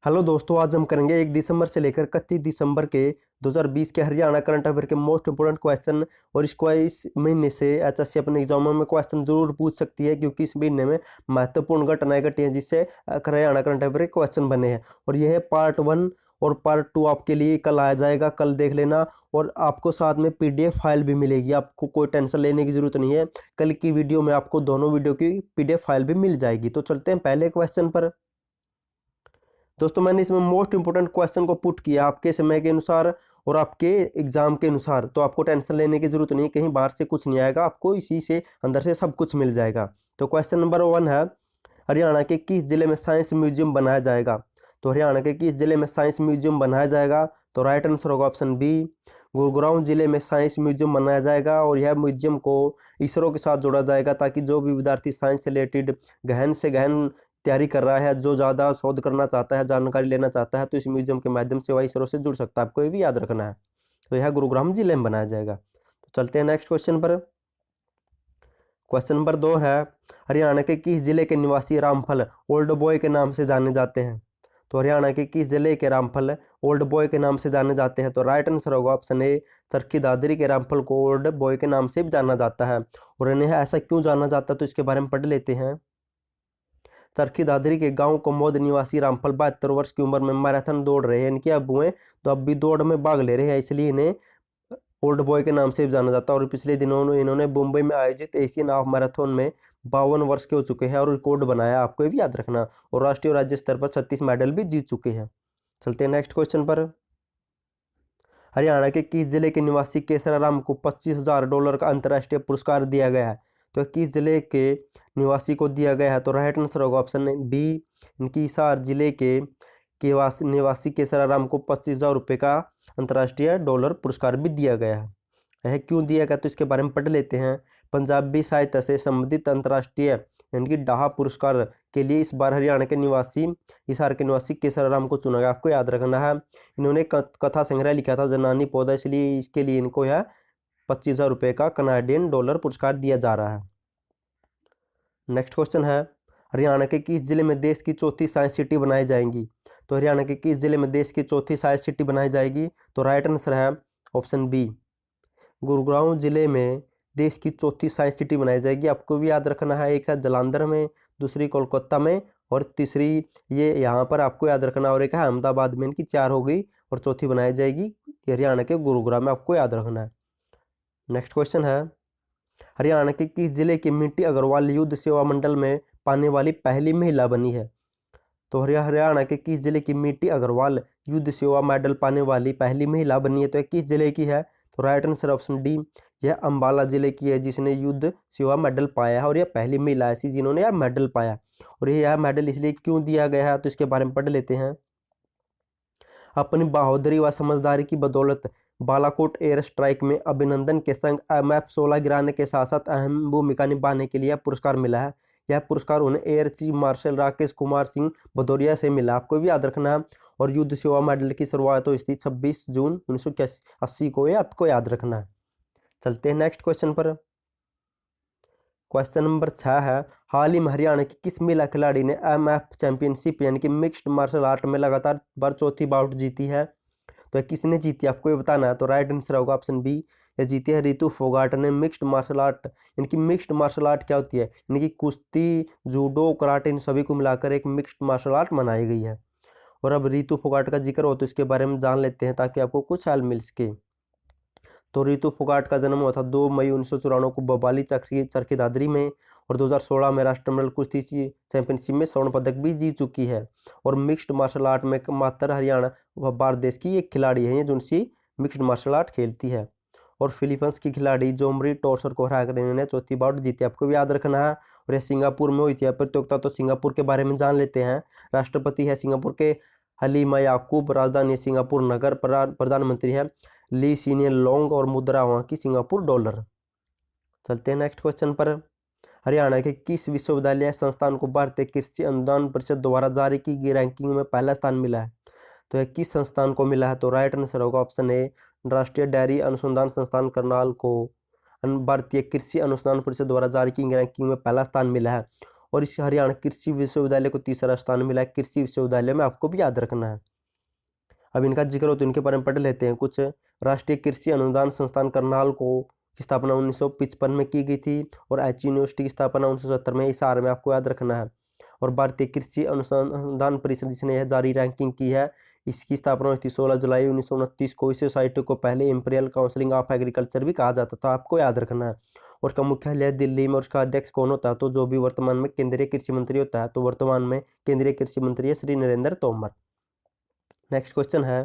Hello दोस्तों, आज हम करेंगे 1 दिसंबर से लेकर 31 दिसंबर के 2020 के हरियाणा करंट अफेयर के मोस्ट इंपोर्टेंट क्वेश्चन। और इसको इस महीने से एचएससी अपने एग्जामों में क्वेश्चन जरूर पूछ सकती है, क्योंकि इस महीने में महत्वपूर्ण घटनाएं घटी हैं जिससे हरियाणा करंट अफेयर के क्वेश्चन बने हैं। और यह है पार्ट 1 और पार्ट 2 आपके लिए कल आया जाएगा, कल देख लेना। और आपको साथ में पीडीएफ फाइल भी मिलेगी, आपको कोई टेंशन लेने की जरूरत नहीं है। कल की वीडियो में आपको दोनों वीडियो की पीडीएफ फाइल भी मिल जाएगी। तो चलते हैं पहले क्वेश्चन पर। दोस्तों, मैंने इसमें मोस्ट इंपोर्टेंट क्वेश्चन को पुट किया आपके समय के अनुसार और आपके एग्जाम के अनुसार, तो आपको टेंशन लेने की जरूरत नहीं, कहीं बाहर से कुछ नहीं आएगा, आपको इसी से अंदर से सब कुछ मिल जाएगा। तो क्वेश्चन नंबर 1 है, हरियाणा के किस जिले में साइंस म्यूजियम बनाया जाएगा? तो हरियाणा के किस जिले में साइंस म्यूजियम बनाया जाएगा? तो राइट आंसर होगा ऑप्शन बी, गुरुग्राम जिले में साइंस म्यूजियम बनाया जाएगा। और यह म्यूजियम को इसरो के साथ जोड़ा जाएगा, ताकि जो भी विद्यार्थी साइंस से रिलेटेड गहन से गहन तैयारी कर रहा है, जो ज़्यादा शोध करना चाहता है, जानकारी लेना चाहता है, तो इस म्यूजियम के माध्यम से वह इसरो से जुड़ सकता है। आपको ये भी याद रखना है। तो यह गुरुग्राम जिले में बनाया जाएगा। तो चलते हैं नेक्स्ट क्वेश्चन पर। क्वेश्चन नंबर 2 है, हरियाणा के किस जिले के निवासी रामफल ओल्ड बॉय के नाम से जाने जाते हैं? तो हरियाणा के किस जिले के रामफल ओल्ड बॉय के नाम से जाने जाते हैं? तो राइट आंसर होगा ऑप्शन ए, चरखी दादरी के रामफल को ओल्ड बॉय के नाम से भी जाना जाता है। और इन्हें ऐसा क्यों जाना जाता है, तो इसके बारे में पढ़ लेते हैं। चरखी दादरी के गांव कमोद निवासी रामफल 72 वर्ष की उम्र में मैराथन दौड़ रहे हैं। इनके अब हुए तो अब भी दौड़ में भाग ले रहे हैं, इसलिए इन्हें ओल्ड बॉय के नाम से भी जाना जाता है। और पिछले दिनों में इन्होंने मुंबई में आयोजित एशियन हाफ मैराथन में 52 वर्ष के हो चुके हैं और रिकॉर्ड बनाया, आपको ये भी याद रखना। और राष्ट्रीय और राज्य स्तर पर 36 मेडल भी जीत चुके हैं। चलते हैं नेक्स्ट क्वेश्चन पर। हरियाणा के किस जिले के निवासी केसराराम को $25,000 का अंतर्राष्ट्रीय पुरस्कार दिया गया है? तो किस जिले के निवासी को दिया गया है? तो राइट आंसर होगा ऑप्शन बी, इनकी हिसार जिले के निवासी केसराराम को $25,000 का अंतर्राष्ट्रीय डॉलर पुरस्कार भी दिया गया है। यह क्यों दिया गया, तो इसके बारे में पढ़ लेते हैं। पंजाबी साहित्य से संबंधित अंतर्राष्ट्रीय यानी कि डाहा पुरस्कार के लिए इस बार हरियाणा के निवासी हिसार के निवासी केसराराम को चुना गया। आपको याद रखना है, इन्होंने कथा संग्रह लिखा था जनानी पौधा, इसलिए इसके लिए इनको यह $25,000 का कनाडियन डॉलर पुरस्कार दिया जा रहा है। नेक्स्ट क्वेश्चन है, हरियाणा के किस जिले में देश की चौथी साइंस सिटी बनाई जाएगी? तो हरियाणा के किस जिले में देश की चौथी साइंस सिटी बनाई जाएगी? तो राइट आंसर है ऑप्शन बी, गुरुग्राम जिले में देश की चौथी साइंस सिटी बनाई जाएगी। आपको भी याद रखना है, एक है जालंधर में, दूसरी कोलकाता में और तीसरी ये यहाँ पर आपको याद रखना, और एक है अहमदाबाद में। इनकी 4 हो गई और चौथी बनाई जाएगी हरियाणा के गुरुग्राम में, आपको याद रखना है। नेक्स्ट क्वेश्चन है, हरियाणा के किस जिले की मिंटी अग्रवाल युद्ध सेवा मंडल में पाने वाली पहली महिला बनी है? तो हरियाणा के किस जिले की मिंटी अग्रवाल युद्ध सेवा मेडल पाने वाली पहली महिला बनी है? तो किस जिले की है? तो राइट आंसर ऑप्शन डी, यह अंबाला जिले की है जिसने युद्ध सेवा मेडल पाया है, और यह पहली महिला ऐसी जिन्होंने यह मेडल पाया। और यह मेडल इसलिए क्यों दिया गया है, तो इसके बारे में पढ़ लेते हैं। अपनी बहादुरी व समझदारी की बदौलत बालाकोट एयर स्ट्राइक में अभिनंदन के संग MF-16 गिराने के साथ साथ अहम भूमिका निभाने के लिए यह पुरस्कार मिला है। यह पुरस्कार उन्हें air chief marshal Rakesh Kumar Singh Bhadauria से मिला, आपको भी याद रखना है। और युद्ध सेवा मेडल की शुरुआत हुई थी 26 जून 1980 को, ये आपको याद रखना है। चलते हैं नेक्स्ट क्वेश्चन पर। क्वेश्चन नंबर 6 है, हाल ही में हरियाणा की किस महिला खिलाड़ी ने MF चैंपियनशिप यानी कि मिक्स्ड मार्शल आर्ट में लगातार बार चौथी बाउट जीती है? तो किसने जीती, आपको ये बताना है। तो राइट आंसर होगा ऑप्शन बी, ये जीती है रितु फोगाट ने। मिक्स्ड मार्शल आर्ट इनकी मिक्स्ड मार्शल आर्ट क्या होती है, इनकी कुश्ती, जूडो, कराटे, इन सभी को मिलाकर एक मिक्स्ड मार्शल आर्ट बनाई गई है। और अब रितु फोगाट का जिक्र हो तो इसके बारे में जान लेते हैं, ताकि आपको कुछ हेल्प मिल सके। तो रितु फोगाट का जन्म हुआ था 2 मई 1994 को बबाली चरखी दादरी में, और 2016 में राष्ट्रमंडल कुश्ती चैंपियनशिप में स्वर्ण पदक भी जीत चुकी है। और मिक्स्ड मार्शल आर्ट में मात्र हरियाणा व भारत देश की एक खिलाड़ी है जो उनसी मिक्स्ड मार्शल आर्ट खेलती है। और फिलीपींस की खिलाड़ी जोमरी टोर्सर को हराकर इन्होंने चौथी बाउट जीती, आपको भी याद रखना है। और यह सिंगापुर में हुई थी प्रतियोगिता। तो सिंगापुर के बारे में जान लेते हैं। राष्ट्रपति है सिंगापुर के हलीमा याकूब, राजधानी सिंगापुर नगर, प्रधानमंत्री है ली सीनियर लोंग, और मुद्रा वहाँ की सिंगापुर डॉलर। चलते हैं नेक्स्ट क्वेश्चन पर। हरियाणा के किस विश्वविद्यालय संस्थान को भारतीय कृषि अनुदान परिषद द्वारा जारी की गई रैंकिंग में पहला स्थान मिला है? तो यह किस संस्थान को मिला है? तो राइट आंसर होगा ऑप्शन ए, राष्ट्रीय डेयरी अनुसंधान संस्थान करनाल को भारतीय कृषि अनुसंधान परिषद द्वारा जारी की गई रैंकिंग में पहला स्थान मिला है। और इस हरियाणा कृषि विश्वविद्यालय को तीसरा स्थान मिला है कृषि विश्वविद्यालय में, आपको भी याद रखना है। अब इनका जिक्र हो तो इनके बारे में पढ़ लेते हैं कुछ। राष्ट्रीय कृषि अनुदान संस्थान करनाल को की स्थापना 1955 में की गई थी और एच यूनिवर्सिटी की स्थापना 1970 में, हिसार में, आपको याद रखना है। और भारतीय कृषि अनुसंधान परिषद जिसने यह जारी रैंकिंग की है, इसकी स्थापना हुई थी 16 जुलाई 1929 को। इस सोसाइटी को पहले इंपीरियल काउंसिल ऑफ एग्रीकल्चर भी कहा जाता था, आपको याद रखना है। और उसका मुख्यालय दिल्ली में, और उसका अध्यक्ष कौन होता है, तो जो भी वर्तमान में केंद्रीय कृषि मंत्री होता है, तो वर्तमान में केंद्रीय कृषि मंत्री है श्री नरेंद्र तोमर। नेक्स्ट क्वेश्चन है,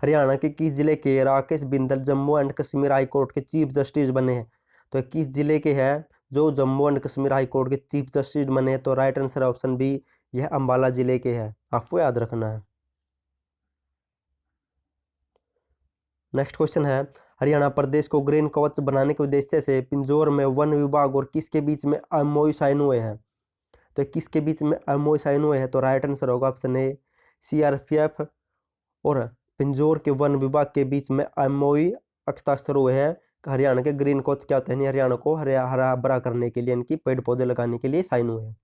हरियाणा के किस जिले के Rakesh Bindal Jammu and Kashmir high court के चीफ जस्टिस बने हैं? तो किस जिले के हैं जो Jammu and Kashmir high court के चीफ जस्टिस बने हैं? तो राइट आंसर ऑप्शन बी, यह अंबाला जिले के हैं, आपको याद रखना है। नेक्स्ट क्वेश्चन है, हरियाणा प्रदेश को ग्रीन कवच बनाने के उद्देश्य से पिंजौर में वन विभाग और किसके बीच में एमओयू साइन हुए हैं? तो किसके बीच में एमओयू साइन हुए हैं? तो राइट आंसर होगा ऑप्शन ए, सीआरपीएफ और पिंजौर के वन विभाग के बीच में एमओयू हस्ताक्षर हुए हैं। हरियाणा के ग्रीन कवच क्या होते हैं, हरियाणा को हरा भरा करने के लिए, इनकी पेड़ पौधे लगाने के लिए साइन हुए हैं।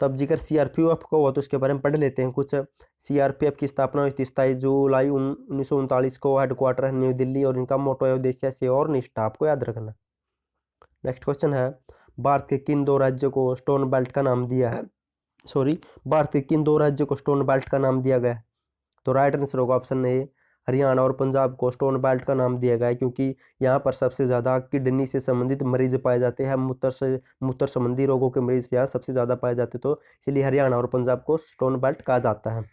तब जिक्र सीआरपीएफ को हुआ तो उसके बारे में पढ़ लेते हैं कुछ। सीआरपीएफ की स्थापना हुई थी 27 जुलाई 1939 को, हेडक्वार्टर है न्यू दिल्ली और इनका मोटो है उद्देश्य सेवा और निष्ठा, आपको याद रखना। नेक्स्ट क्वेश्चन है, भारत के किन दो राज्यों को स्टोन बेल्ट का नाम दिया है? भारत के किन दो राज्यों को स्टोन बेल्ट का नाम दिया गया है? तो राइट आंसर होगा ऑप्शन ए, हरियाणा और पंजाब को स्टोन बेल्ट का नाम दिया गया है क्योंकि यहाँ पर सबसे ज़्यादा किडनी से संबंधित मरीज पाए जाते हैं, मूत्र संबंधी रोगों के मरीज यहाँ सबसे ज़्यादा पाए जाते, तो इसलिए हरियाणा और पंजाब को स्टोन बेल्ट कहा जाता है।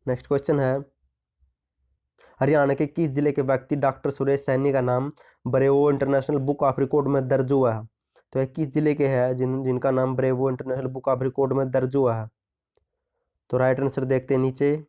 नेक्स्ट क्वेश्चन है, हरियाणा के किस जिले के व्यक्ति डॉक्टर सुरेश सैनी का नाम Bravo international book of record में दर्ज हुआ है? तो यह किस जिले के हैं जिनका नाम Bravo international book of record में दर्ज हुआ है? तो राइट आंसर देखते हैं नीचे।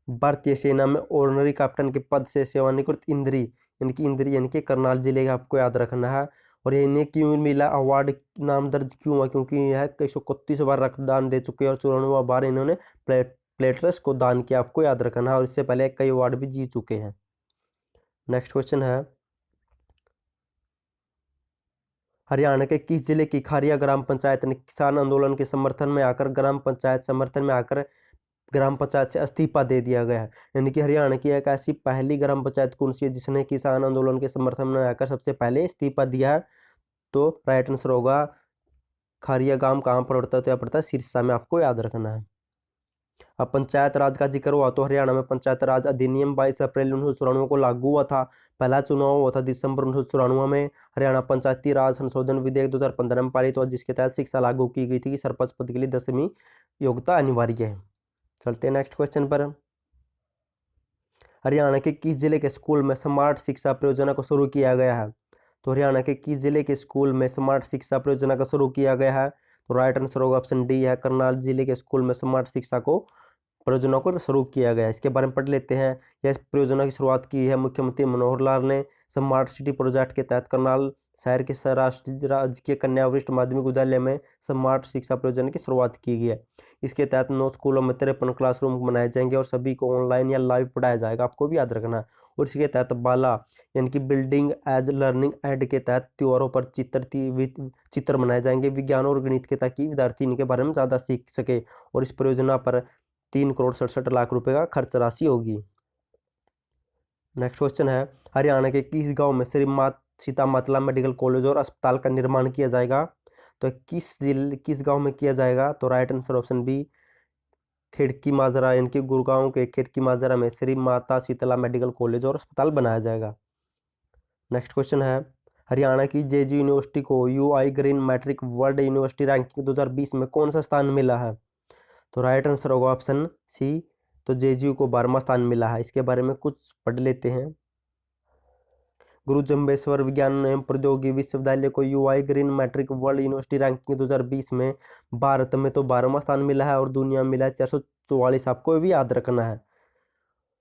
भारतीय सेना में ऑनररी कैप्टन के पद से सेवानिवृत्त इंद्री यानी कि करनाल जिले का, आपको याद रखना है। और ये इन्हें क्यों मिला अवार्ड, नाम दर्ज क्यों हुआ? क्योंकि यह 131 बार रक्तदान दे चुके हैं और 94 बार इन्होंने प्लेटलेट्स को दान किया, आपको याद रखना है। और इससे पहले कई अवार्ड भी जीत चुके हैं। नेक्स्ट क्वेश्चन है, हरियाणा के किस जिले की खारिया ग्राम पंचायत ने किसान आंदोलन के समर्थन में आकर ग्राम पंचायत से इस्तीफा दे दिया गया है? यानी कि हरियाणा की एक ऐसी पहली ग्राम पंचायत कौन सी है जिसने किसान आंदोलन के समर्थन में आकर सबसे पहले इस्तीफा दिया है? तो राइट आंसर होगा, खारिया गांव कहाँ पर पड़ता है? तो यह पड़ता है सिरसा में, आपको याद रखना है। अब पंचायत राज का जिक्र हुआ तो हरियाणा में पंचायत राज अधिनियम 22 अप्रैल 1994 को लागू हुआ था। पहला चुनाव हुआ था दिसंबर 1994 में। हरियाणा पंचायती राज संशोधन विधेयक 2015 में पारित हुआ जिसके तहत शिक्षा लागू की गई थी कि सरपंच पद के लिए 10वीं योग्यता अनिवार्य है। चलते हैं नेक्स्ट क्वेश्चन पर। हरियाणा के किस जिले के स्कूल में स्मार्ट शिक्षा परियोजना को शुरू किया गया है? तो हरियाणा के किस जिले के स्कूल में स्मार्ट शिक्षा परियोजना का शुरू किया गया है? तो राइट आंसर होगा ऑप्शन डी, है करनाल जिले के स्कूल में स्मार्ट शिक्षा को परियोजना को शुरू किया गया है। इसके बारे में पढ़ लेते हैं। यह परियोजना की शुरुआत की है मुख्यमंत्री मनोहर लाल ने स्मार्ट सिटी प्रोजेक्ट के तहत करनाल शहर के राजकीय कन्या वरिष्ठ माध्यमिक विद्यालय में स्मार्ट शिक्षा परियोजना की शुरुआत की गई है। इसके तहत 9 स्कूलों में 53 क्लासरूम बनाए जाएंगे और सभी को ऑनलाइन या लाइव पढ़ाया जाएगा, आपको भी याद रखना है। और इसके तहत बाला यानी कि बिल्डिंग एज लर्निंग एड के तहत त्योहारों पर चित्र बनाए जाएंगे विज्ञान और गणित के, ताकि विद्यार्थी इनके बारे में ज़्यादा सीख सके। और इस परियोजना पर 3,67,00,000 रुपए का खर्च राशि होगी। नेक्स्ट क्वेश्चन है, हरियाणा के किस गांव में श्री सीता मातला मेडिकल कॉलेज और अस्पताल का निर्माण किया जाएगा? तो किस गांव में किया जाएगा? तो राइट आंसर ऑप्शन बी, खिड़की माजरा यानी कि गुड़गांव के खिड़की माजरा में श्री माता शीतला मेडिकल कॉलेज और अस्पताल बनाया जाएगा। नेक्स्ट क्वेश्चन है, हरियाणा की जेजी यूनिवर्सिटी को UI green metric world university ranking 2020 में कौन सा स्थान मिला है? तो राइट आंसर होगा ऑप्शन सी, तो जेजीयू को 12वां स्थान मिला है। इसके बारे में कुछ पढ़ लेते हैं। गुरु जम्बेश्वर विज्ञान एवं प्रौद्योगिकी विश्वविद्यालय को UI green metric world university ranking 2020 में भारत में तो 12वां स्थान मिला है और दुनिया में मिला है 444, आपको भी याद रखना है।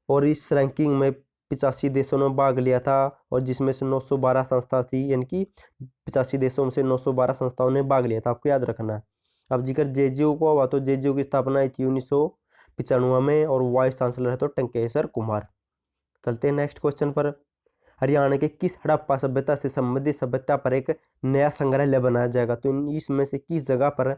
और इस रैंकिंग में 85 देशों ने भाग लिया था और जिसमें से 912 संस्था थी, यानी कि 85 देशों से 912 संस्थाओं ने भाग लिया था, आपको याद रखना है। अब जिक्र जेजीयू को हुआ तो जेजीयू की स्थापना हुई थी 1995 में और वाइस चांसलर है तो टंकेश्वर कुमार। चलते हैं नेक्स्ट क्वेश्चन पर। हरियाणा के किस हड़प्पा सभ्यता से संबंधित सभ्यता पर एक नया संग्रहालय बनाया जाएगा? तो इसमें से किस जगह पर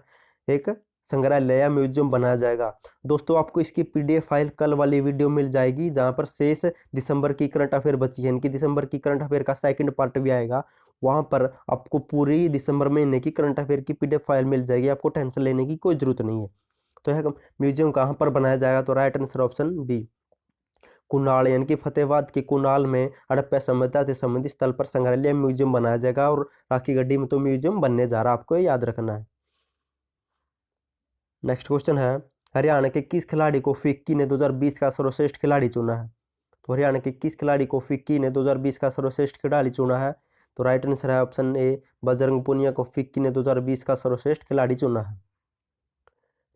एक संग्रहालय या म्यूजियम बनाया जाएगा? दोस्तों आपको इसकी PDF फाइल कल वाली वीडियो मिल जाएगी, जहां पर शेष दिसंबर की करंट अफेयर बची है। इनकी दिसंबर की करंट अफेयर का सेकंड पार्ट भी आएगा, वहां पर आपको पूरी दिसंबर महीने की करंट अफेयर की PDF फाइल मिल जाएगी, आपको टेंशन लेने की कोई जरूरत नहीं है। तो यह म्यूजियम कहाँ पर बनाया जाएगा? तो right answer option B, Kunal यानी कि फतेहाबाद के कुनाल में हड़प्पा सभ्यता से संबंधित स्थल पर संग्रहालय म्यूजियम बनाया जाएगा, और राखी गढ़ी में तो म्यूजियम बनने जा रहा है, आपको याद रखना है। नेक्स्ट क्वेश्चन है, हरियाणा के किस खिलाड़ी को फिक्की ने 2020 का सर्वश्रेष्ठ खिलाड़ी चुना है? तो हरियाणा के किस खिलाड़ी को फिक्की ने 2020 का सर्वश्रेष्ठ खिलाड़ी चुना है? तो राइट आंसर है ऑप्शन ए, बजरंग पुनिया को फिक्की ने 2020 का सर्वश्रेष्ठ खिलाड़ी चुना है।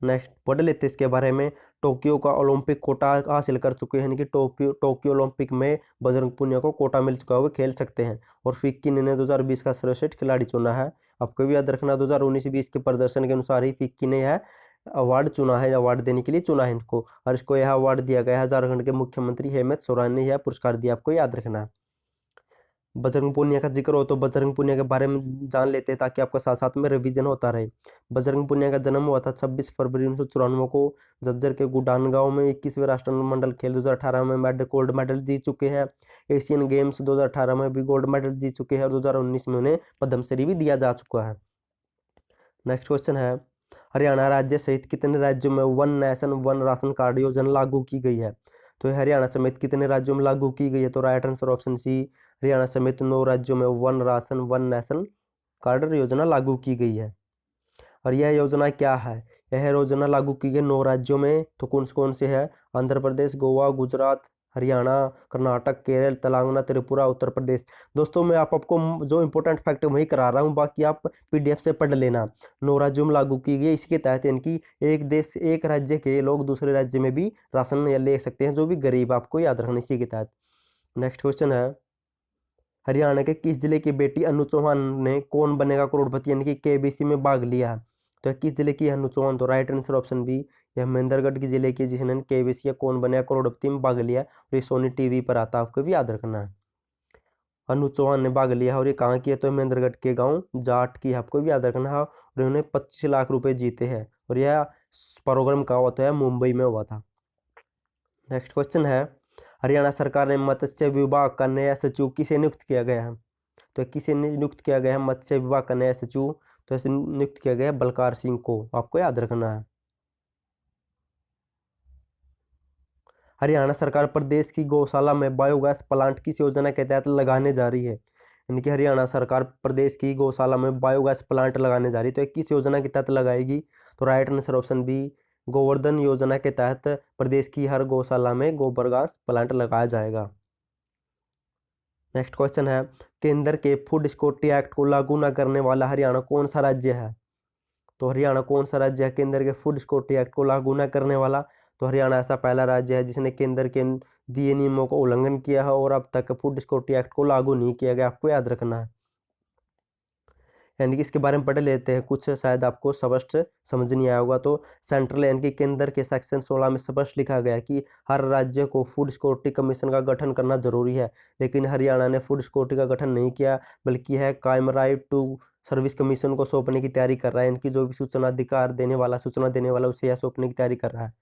नेक्स्ट पढ़ लेते इसके बारे में। टोक्यो का ओलंपिक कोटा हासिल कर चुके हैं, यानी कि टोक्यो ओलंपिक में बजरंग पुनिया को कोटा मिल चुका है, वो खेल सकते हैं। और फिक्की ने 2020 का सर्वश्रेष्ठ खिलाड़ी चुना है। आपको भी याद रखना 2019-20 के प्रदर्शन के अनुसार ही फिक्की ने यह अवार्ड चुना है, अवार्ड देने के लिए चुना है इनको, और इसको यह अवार्ड दिया गया है। झारखंड के मुख्यमंत्री हेमंत सोरेन ने यह पुरस्कार दिया, आपको याद रखना है। बजरंग पूनिया का जिक्र हो तो बजरंग पूनिया के बारे में जान लेते हैं, ताकि आपका साथ साथ में रिवीजन होता रहे। बजरंग पूनिया का जन्म हुआ था 26 फरवरी 1994 को झज्जर के गुडान गांव में। 21वें राष्ट्रमंडल खेल 2018 में गोल्ड मेडल जीत चुके हैं। एशियन गेम्स 2018 में भी गोल्ड मेडल जीत चुके हैं, और 2019 में उन्हें पद्मश्री भी दिया जा चुका है। नेक्स्ट क्वेश्चन है, हरियाणा राज्य सहित कितने राज्यों में one nation one ration card योजना लागू की गई है? तो हरियाणा समेत कितने राज्यों में लागू की गई है? तो right answer option C, Haryana समेत 9 राज्यों में one ration one nation card योजना लागू की गई है। और यह योजना क्या है? यह योजना लागू की गई 9 राज्यों में, तो कौन से है? आंध्र प्रदेश, गोवा, गुजरात, हरियाणा, कर्नाटक, केरल, तेलंगाना, त्रिपुरा, उत्तर प्रदेश। दोस्तों मैं आपको जो इंपॉर्टेंट फैक्ट वही करा रहा हूँ, बाकी आप PDF से पढ़ लेना। 9 राज्यों में लागू की गई, इसके तहत इनकी एक देश एक राज्य के लोग दूसरे राज्य में भी राशन या ले सकते हैं, जो भी गरीब, आपको याद रखना इसी के तहत। नेक्स्ट क्वेश्चन है, हरियाणा के किस जिले की बेटी अनु चौहान ने कौन बनेगा करोड़पति यानी कि KBC में भाग लिया है? तो किस जिले की अनु चौहान? तो राइट आंसर ऑप्शन बी, यह महेंद्रगढ़ की जिले की, जिसने KBC या कौन बनेगा करोड़पति में भाग लिया, और ये सोनी TV पर आता है, आपको भी याद रखना है। अनु चौहान ने भाग लिया, और ये कहाँ की है? तो महेंद्रगढ़ के गाँव जाट की, आपको भी याद रखना है। और उन्होंने 25 लाख रुपए जीते हैं, और यह प्रोग्राम कहाँ होता है? मुंबई में हुआ था। नेक्स्ट क्वेश्चन है, हरियाणा सरकार ने मत्स्य विभाग का नया सचिव किसे नियुक्त किया गया है? तो किसे नियुक्त किया गया है मत्स्य विभाग का नया सचिव? तो ऐसे नियुक्त किया गया है बलकार सिंह को, आपको याद रखना है। हरियाणा सरकार प्रदेश की गौशाला में बायोगैस प्लांट किस योजना के तहत लगाने जा रही है? यानी कि हरियाणा सरकार प्रदेश की गौशाला में बायोगैस प्लांट लगाने जा रही है, तो किस योजना के तहत लगाएगी? तो right answer option B, Govardhan योजना के तहत प्रदेश की हर गौशाला में गोबर गैस प्लांट लगाया जाएगा। नेक्स्ट क्वेश्चन है, केंद्र के फूड सिक्योरिटी एक्ट को लागू न करने वाला हरियाणा कौन सा राज्य है? तो हरियाणा कौन सा राज्य है केंद्र के फूड सिक्योरिटी एक्ट को लागू न करने वाला? तो हरियाणा ऐसा पहला राज्य है जिसने केंद्र के दिए नियमों को उल्लंघन किया है, और अब तक फूड सिक्योरिटी एक्ट को लागू नहीं किया गया, आपको याद रखना है। यानी कि इसके बारे में पढ़ लेते हैं, कुछ शायद आपको स्पष्ट समझ नहीं आया होगा। तो सेंट्रल यानी कि केंद्र के सेक्शन 16 में स्पष्ट लिखा गया है कि हर राज्य को फूड सिक्योरिटी कमीशन का गठन करना जरूरी है, लेकिन हरियाणा ने फूड सिक्योरिटी का गठन नहीं किया, बल्कि है कायम राइट टू सर्विस कमीशन को सौंपने की तैयारी कर रहा है। इनकी जो भी सूचना देने वाला उसे यह सौंपने की तैयारी कर रहा है,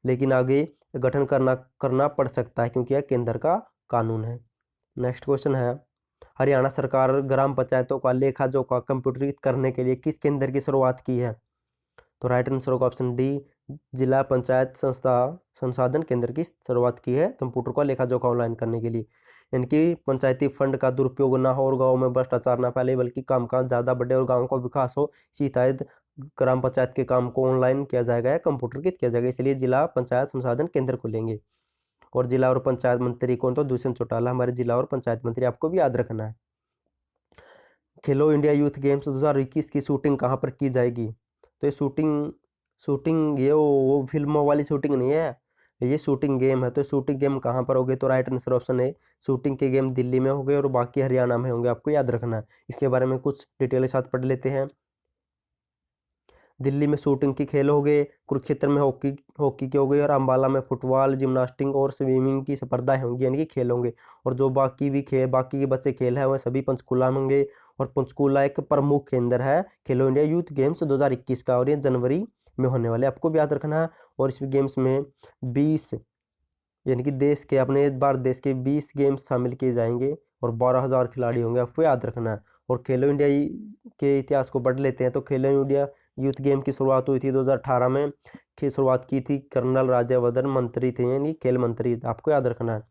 लेकिन आगे गठन करना पड़ सकता है, क्योंकि यह केंद्र का कानून है। नेक्स्ट क्वेश्चन है, हरियाणा सरकार ग्राम पंचायतों का लेखा जोखा कंप्यूटरीकृत करने के लिए किस केंद्र की शुरुआत की है? तो राइट आंसर होगा ऑप्शन डी, जिला पंचायत संसाधन केंद्र की शुरुआत की है कंप्यूटर का लेखा जोखा ऑनलाइन करने के लिए। इनकी पंचायती फंड का दुरुपयोग ना हो और गाँव में भ्रष्टाचार ना फैले, बल्कि काम ज़्यादा बढ़े और गाँव का विकास हो, इसी तहत ग्राम पंचायत के काम को ऑनलाइन किया जाएगा या कंप्यूटरीकृत किया जाएगा, इसलिए जिला पंचायत संसाधन केंद्र खुलेंगे। और जिला और पंचायत मंत्री कौन? तो दुष्यंत चौटाला हमारे जिला और पंचायत मंत्री, आपको भी याद रखना है। खेलो इंडिया यूथ गेम्स 2021 की शूटिंग कहाँ पर की जाएगी? तो ये शूटिंग ये वो फिल्मों वाली शूटिंग नहीं है, ये शूटिंग गेम है। तो शूटिंग गेम कहाँ पर होगी? तो राइट आंसर ऑप्शन है, शूटिंग के गेम दिल्ली में होंगे और बाकी हरियाणा में होंगे, आपको याद रखना है। इसके बारे में कुछ डिटेल के साथ पढ़ लेते हैं। दिल्ली में शूटिंग की खेल हो गए, कुरुक्षेत्र में हॉकी की हो गई, और अम्बाला में फुटबॉल, जिम्नास्टिक और स्विमिंग की स्पर्धाएं होंगी, यानी कि खेल होंगे। और जो बाकी के बच्चे खेल है वह सभी पंचकूला में होंगे। और पंचकूला एक प्रमुख केंद्र है खेलो इंडिया यूथ गेम्स 2021 का, और ये जनवरी में होने वाले, आपको भी याद रखना है। और इस गेम्स में 20 यानी कि देश के अपने भारत देश के 20 गेम्स शामिल किए जाएंगे और 12,000 खिलाड़ी होंगे, आपको याद रखना है। और खेलो इंडिया के इतिहास को पढ़ लेते हैं। तो खेलो इंडिया यूथ गेम की शुरुआत हुई थी 2018 में, की शुरुआत की थी कर्नल राज्यवर्धन मंत्री थे, यानी खेल मंत्री, आपको याद रखना है।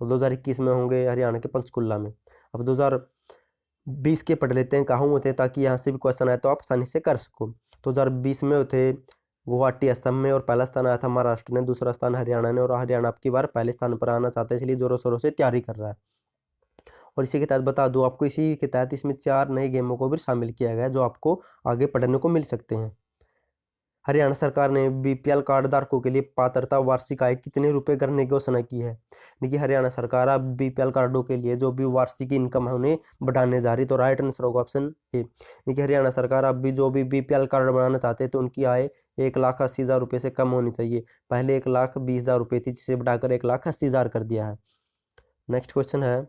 और 2021 में होंगे हरियाणा के पंचकुला में। अब 2020 के पढ़ लेते हैं कहाँ होते हैं, ताकि यहाँ से भी क्वेश्चन आए तो आप आसानी से कर सको। 2020 में होते गुवाहाटी असम में, और पहला स्थान आया था महाराष्ट्र ने, दूसरा स्थान हरियाणा ने, और हरियाणा अब की बार पहले स्थान पर आना चाहते हैं, इसलिए जोरों शोरों से तैयारी कर रहा है। और इसी के तहत बता दूं आपको, इसी के तहत इसमें 4 नए गेमों को भी शामिल किया गया है जो आपको आगे पढ़ने को मिल सकते हैं। हरियाणा सरकार ने बीपीएल कार्ड धारकों के लिए पात्रता वार्षिक आय कितने रुपए करने की घोषणा की है। देखिए हरियाणा सरकार अब बीपीएल कार्डों के लिए जो भी वार्षिक इनकम है उन्हें बढ़ाने जा रही, तो राइट आंसर होगा ऑप्शन ए। देखिए हरियाणा सरकार अब भी जो भी बीपीएल कार्ड बनाना चाहते हैं तो उनकी आय 1,80,000 रुपये से कम होनी चाहिए। पहले 1,20,000 रुपये थी, जिसे बढ़ाकर 1,80,000 कर दिया है। नेक्स्ट क्वेश्चन है,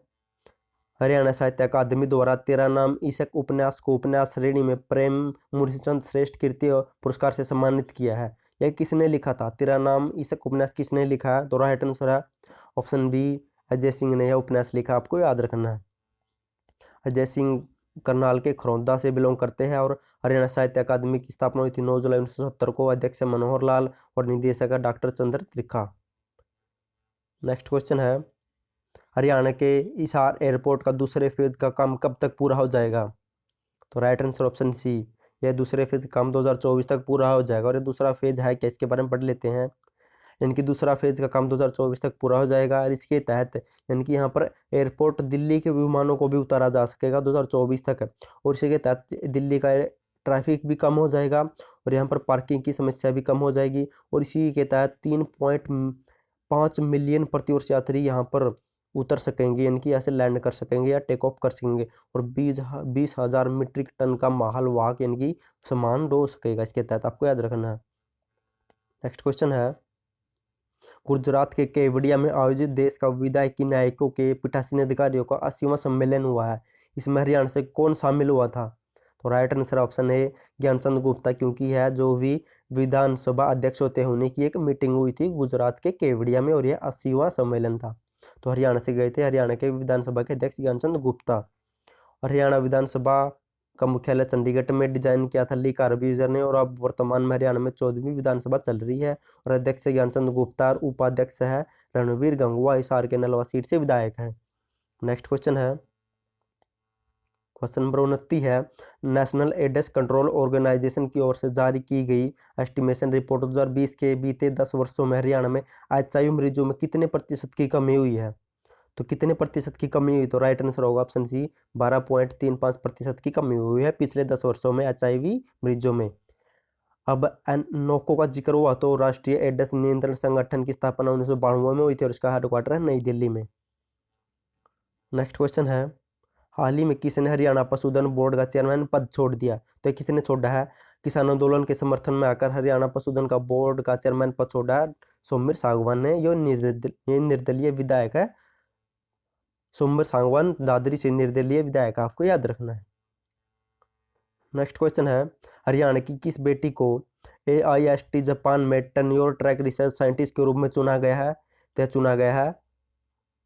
हरियाणा साहित्य अकादमी द्वारा तेरा नाम ईशक उपन्यास को उपन्यास श्रेणी में प्रेम मुर्शीचंद श्रेष्ठ कीर्ति पुरस्कार से सम्मानित किया है। यह किसने लिखा था? तेरा नाम ईशक उपन्यास किसने लिखा है? तो राइट आंसर है ऑप्शन बी, अजय सिंह ने यह उपन्यास लिखा, आपको याद रखना है। अजय सिंह करनाल के खरौंदा से बिलोंग करते हैं, और हरियाणा साहित्य अकादमी की स्थापना हुई थी 9 जुलाई 1970 को। अध्यक्ष मनोहर लाल और निदेशक है डॉक्टर चंद्र त्रिखा। नेक्स्ट क्वेश्चन है, हरियाणा के हिसार एयरपोर्ट का दूसरे फेज का काम कब तक पूरा हो जाएगा? तो राइट आंसर ऑप्शन सी, यह दूसरे फेज का काम 2024 तक पूरा हो जाएगा। और ये दूसरा फेज है क्या, इसके बारे में पढ़ लेते हैं। यानी कि दूसरा फेज का काम 2024 तक पूरा हो जाएगा, और इसके तहत यानी कि यहाँ पर एयरपोर्ट दिल्ली के विमानों को भी उतारा जा सकेगा 2024 तक। और इसी के तहत दिल्ली का ट्रैफिक भी कम हो जाएगा, और यहाँ पर पार्किंग की समस्या भी कम हो जाएगी। और इसी के तहत 3.5 मिलियन प्रतिवर्ष यात्री यहाँ पर उतर सकेंगे, यानी कि ऐसे लैंड कर सकेंगे या टेक ऑफ कर सकेंगे। और 20,000 मीट्रिक टन का माल वाहक यानी कि सामान ढो सकेगा इसके तहत, आपको याद रखना है। नेक्स्ट क्वेश्चन है, गुजरात के केवड़िया में आयोजित देश का विधायकी न्यायिकों के पीठासीन अधिकारियों का 80वां सम्मेलन हुआ है। इसमें हरियाणा से कौन शामिल हुआ था? तो राइट आंसर ऑप्शन है ज्ञानचंद गुप्ता, क्योंकि यह जो भी विधानसभा अध्यक्ष होते हैं उन्हीं की एक मीटिंग हुई थी गुजरात के केवड़िया में, और यह 80वां सम्मेलन था। तो हरियाणा से गए थे हरियाणा के विधानसभा के अध्यक्ष ज्ञानचंद गुप्ता। हरियाणा विधानसभा का मुख्यालय चंडीगढ़ में डिजाइन किया था ली कार्बयूजर ने, और अब वर्तमान में हरियाणा में 14वीं विधानसभा चल रही है, और अध्यक्ष ज्ञानचंद गुप्ता और उपाध्यक्ष है रणवीर गंगवा, हिसार के नलवा सीट से विधायक हैं। नेक्स्ट क्वेश्चन है, क्वेश्चन नंबर 29 है, नेशनल एड्स कंट्रोल ऑर्गेनाइजेशन की ओर से जारी की गई एस्टिमेशन रिपोर्ट 2020 के बीते 10 वर्षों में हरियाणा में HIV मरीजों में कितने प्रतिशत की कमी हुई है? तो कितने प्रतिशत की कमी हुई? तो राइट आंसर होगा ऑप्शन सी, 12.35% की कमी हुई है पिछले 10 वर्षों में HIV मरीजों में। अब नोको का जिक्र हुआ तो राष्ट्रीय एड्स नियंत्रण संगठन की स्थापना 1992 में हुई थी, और इसका हेडक्वार्टर है नई दिल्ली में। नेक्स्ट क्वेश्चन है, हाल ही में किसने हरियाणा पशुधन बोर्ड का चेयरमैन पद छोड़ दिया? तो ये किसने छोड़ा है? किसान आंदोलन के समर्थन में आकर हरियाणा पशुधन का बोर्ड का चेयरमैन पद छोड़ा है सोमवीर सांगवान ने। ये निर्दलीय विधायक है, सोमवीर सांगवान दादरी से निर्दलीय विधायक, आपको याद रखना है। नेक्स्ट क्वेश्चन है, हरियाणा की किस बेटी को AIST जापान में टेन्योर ट्रैक रिसर्च साइंटिस्ट के रूप में चुना गया है? तो चुना गया है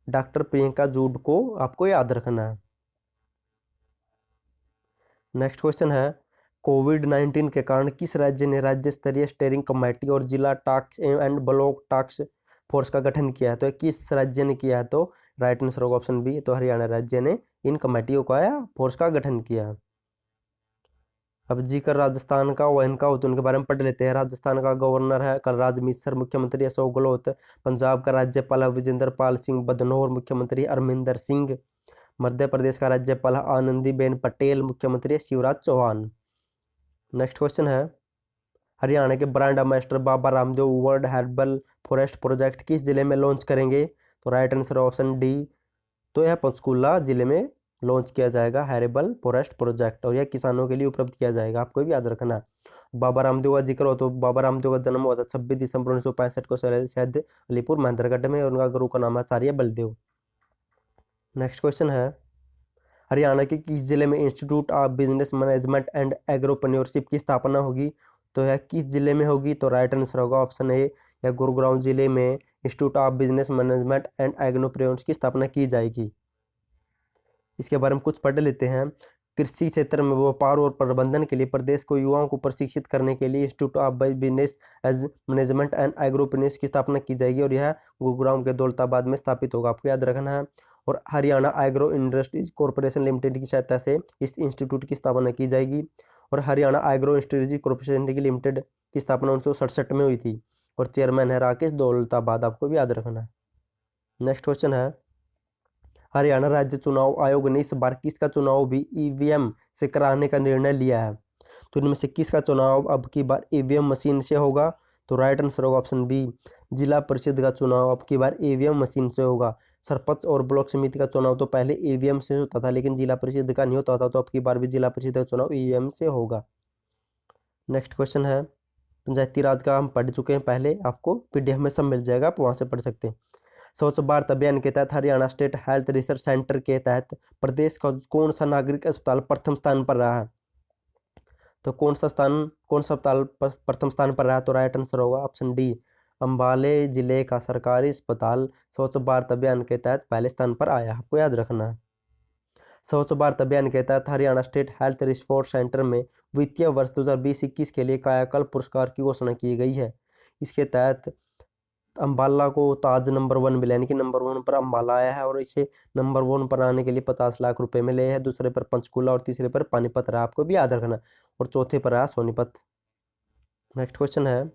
डॉक्टर प्रियंका जूड को, आपको याद रखना है। नेक्स्ट क्वेश्चन है, कोविड-19 के कारण किस राज्य ने राज्य स्तरीय स्टीयरिंग कमेटी और जिला task and block task force का गठन किया है? तो किस राज्य ने किया है? तो राइट आंसर होगा ऑप्शन बी, तो हरियाणा राज्य ने इन कमेटियों का या फोर्स का गठन किया है। अब जिक्र राजस्थान का व इनका हो तो उनके बारे में पढ़ लेते हैं। राजस्थान का गवर्नर है कलराज मिश्र, मुख्यमंत्री अशोक गहलोत, पंजाब का राज्यपाल है विजेंद्र पाल सिंह बदनौर, मुख्यमंत्री अरमिंदर सिंह, मध्य प्रदेश का राज्यपाल आनंदीबेन पटेल, मुख्यमंत्री शिवराज चौहान। नेक्स्ट क्वेश्चन है, हरियाणा के brand ambassador Baba Ramdev world herbal forest project किस जिले में लॉन्च करेंगे? तो राइट आंसर ऑप्शन डी, तो यह पंचकूला जिले में लॉन्च किया जाएगा हर्बल फॉरेस्ट प्रोजेक्ट, और यह किसानों के लिए उपलब्ध किया जाएगा, आपको भी याद रखना है। बाबा रामदेव का जिक्र हो तो बाबा रामदेव का जन्म हुआ था 26 दिसंबर 1965 को शायद अलीपुर महेंद्रगढ़ में, और उनका गुरु का नाम है आचार्य बलदेव। नेक्स्ट क्वेश्चन है, हरियाणा के किस जिले में institute of business management and agropreneurship की स्थापना होगी? तो यह किस जिले में होगी? तो राइट आंसर होगा ऑप्शन ए, या गुरुग्राम जिले में institute of business management and agropreneurship की स्थापना की जाएगी। इसके बारे में कुछ पढ़ लेते हैं। कृषि क्षेत्र में व्यापार और प्रबंधन के लिए प्रदेश को युवाओं को प्रशिक्षित करने के लिए institute of business as management and agropreneurship की स्थापना की जाएगी, और यह गुरुग्राम के दौलताबाद में स्थापित होगा, आपको याद रखना है। और Haryana agro industries corporation limited की सहायता से इस इंस्टीट्यूट की स्थापना की जाएगी। और Haryana agro industries corporation limited की स्थापना 1967 में हुई थी, और चेयरमैन है राकेश दौलताबाद, आपको भी याद रखना है। नेक्स्ट क्वेश्चन है, हरियाणा राज्य चुनाव आयोग ने इस बार किसका चुनाव भी ईवीएम से कराने का निर्णय लिया है? तो इनमें से किसका चुनाव अब की बार ईवीएम मशीन से होगा? तो राइट आंसर होगा ऑप्शन बी, जिला परिषद का चुनाव अब की बार ईवीएम मशीन से होगा। सरपंच और ब्लॉक समिति का चुनाव तो पहले ईवीएम से होता था, लेकिन जिला परिषद का नहीं होता था, तो अब की बार भी जिला परिषद का चुनाव ईवीएम से होगा। नेक्स्ट क्वेश्चन है, पंचायती राज का हम पढ़ चुके हैं पहले, आपको पीडीएफ में सब मिल जाएगा, आप वहाँ से पढ़ सकते हैं। स्वच्छ भारत अभियान के तहत Haryana state health research centre के तहत प्रदेश का कौन सा नागरिक अस्पताल प्रथम स्थान पर रहा है? तो कौन सा अस्पताल प्रथम स्थान पर रहा? तो राइट आंसर होगा ऑप्शन डी, अंबाले जिले का सरकारी अस्पताल स्वच्छ भारत अभियान के तहत पहले स्थान पर आया, आपको याद रखना है। स्वच्छ भारत अभियान के तहत Haryana state health resource centre में वित्तीय वर्ष 2020-21 के लिए कायाकल्प पुरस्कार की घोषणा की गई है। इसके तहत अम्बाला को ताज नंबर 1 मिला, यानी कि नंबर 1 पर अम्बाला आया है, और इसे नंबर 1 पर आने के लिए 50 लाख रुपए मिले हैं। दूसरे पर पंचकुला और तीसरे पर पानीपत रहा, आपको भी याद रखना, और चौथे पर रहा सोनीपत। नेक्स्ट क्वेश्चन है,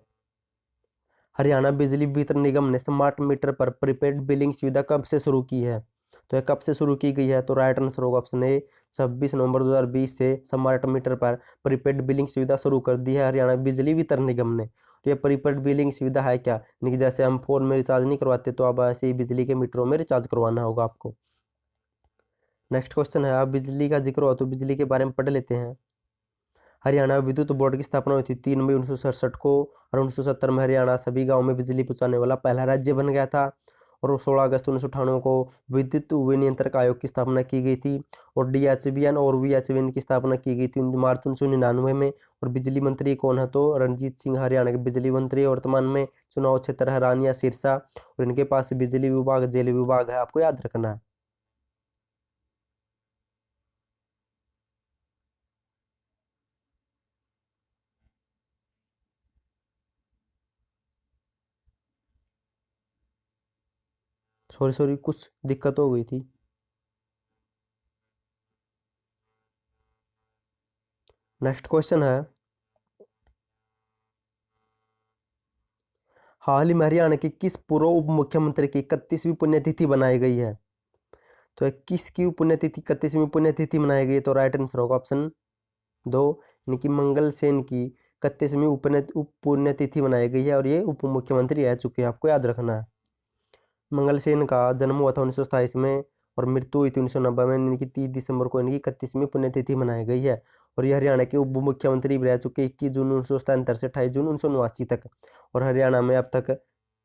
हरियाणा बिजली वितरण निगम ने स्मार्ट मीटर पर प्रीपेड बिलिंग सुविधा कब से शुरू की है? तो यह कब से शुरू की गई है? तो राइट आंसर होगा ऑप्शन ए, 26 नवंबर 2020 से स्मार्ट मीटर पर प्रीपेड बिलिंग सुविधा शुरू कर दी है हरियाणा बिजली वितरण निगम ने। तो यह प्रीपेड बिलिंग सुविधा है क्या? यानी कि जैसे हम फोन में रिचार्ज नहीं करवाते, तो अब ऐसे ही बिजली के मीटरों में रिचार्ज करवाना होगा आपको। नेक्स्ट क्वेश्चन है, अब बिजली का जिक्र हुआ तो बिजली के बारे में पढ़ लेते हैं। हरियाणा विद्युत बोर्ड की स्थापना हुई थी 3 मई 1967 को, और 1970 में हरियाणा सभी गांवों में बिजली पहुंचाने वाला पहला राज्य बन गया था। और 16 अगस्त 1998 को विद्युत विनियंत्रक आयोग की स्थापना की गई थी, और डीएचबीएन और वीएचबीएन की स्थापना की गई थी मार्च 1999 में। और बिजली मंत्री कौन है? तो रणजीत सिंह हरियाणा के बिजली मंत्री वर्तमान में। चुनाव क्षेत्र है रानिया सिरसा, और इनके पास बिजली विभाग जेल विभाग है, आपको याद रखना है। सॉरी कुछ दिक्कत हो गई थी। नेक्स्ट क्वेश्चन है, हाल ही में हरियाणा की किस पूर्व उप मुख्यमंत्री की 31वीं पुण्यतिथि बनाई गई है? तो किसकी पुण्यतिथि 31वीं पुण्यतिथि मनाई गई है? तो राइट आंसर होगा ऑप्शन दो, यानी कि मंगल सेन की 31वीं उप पुण्यतिथि मनाई गई है, और ये उप मुख्यमंत्री रह चुके हैं, आपको याद रखना है। मंगल सेन का जन्म हुआ था 1927 में, और मृत्यु हुई थी 1990 में, इनकी 30 दिसंबर को इनकी 31वीं पुण्यतिथि मनाई गई है। और ये हरियाणा के उप मुख्यमंत्री भी रह चुके 21 जून 1977 से 28 जून 1989 तक। और हरियाणा में अब तक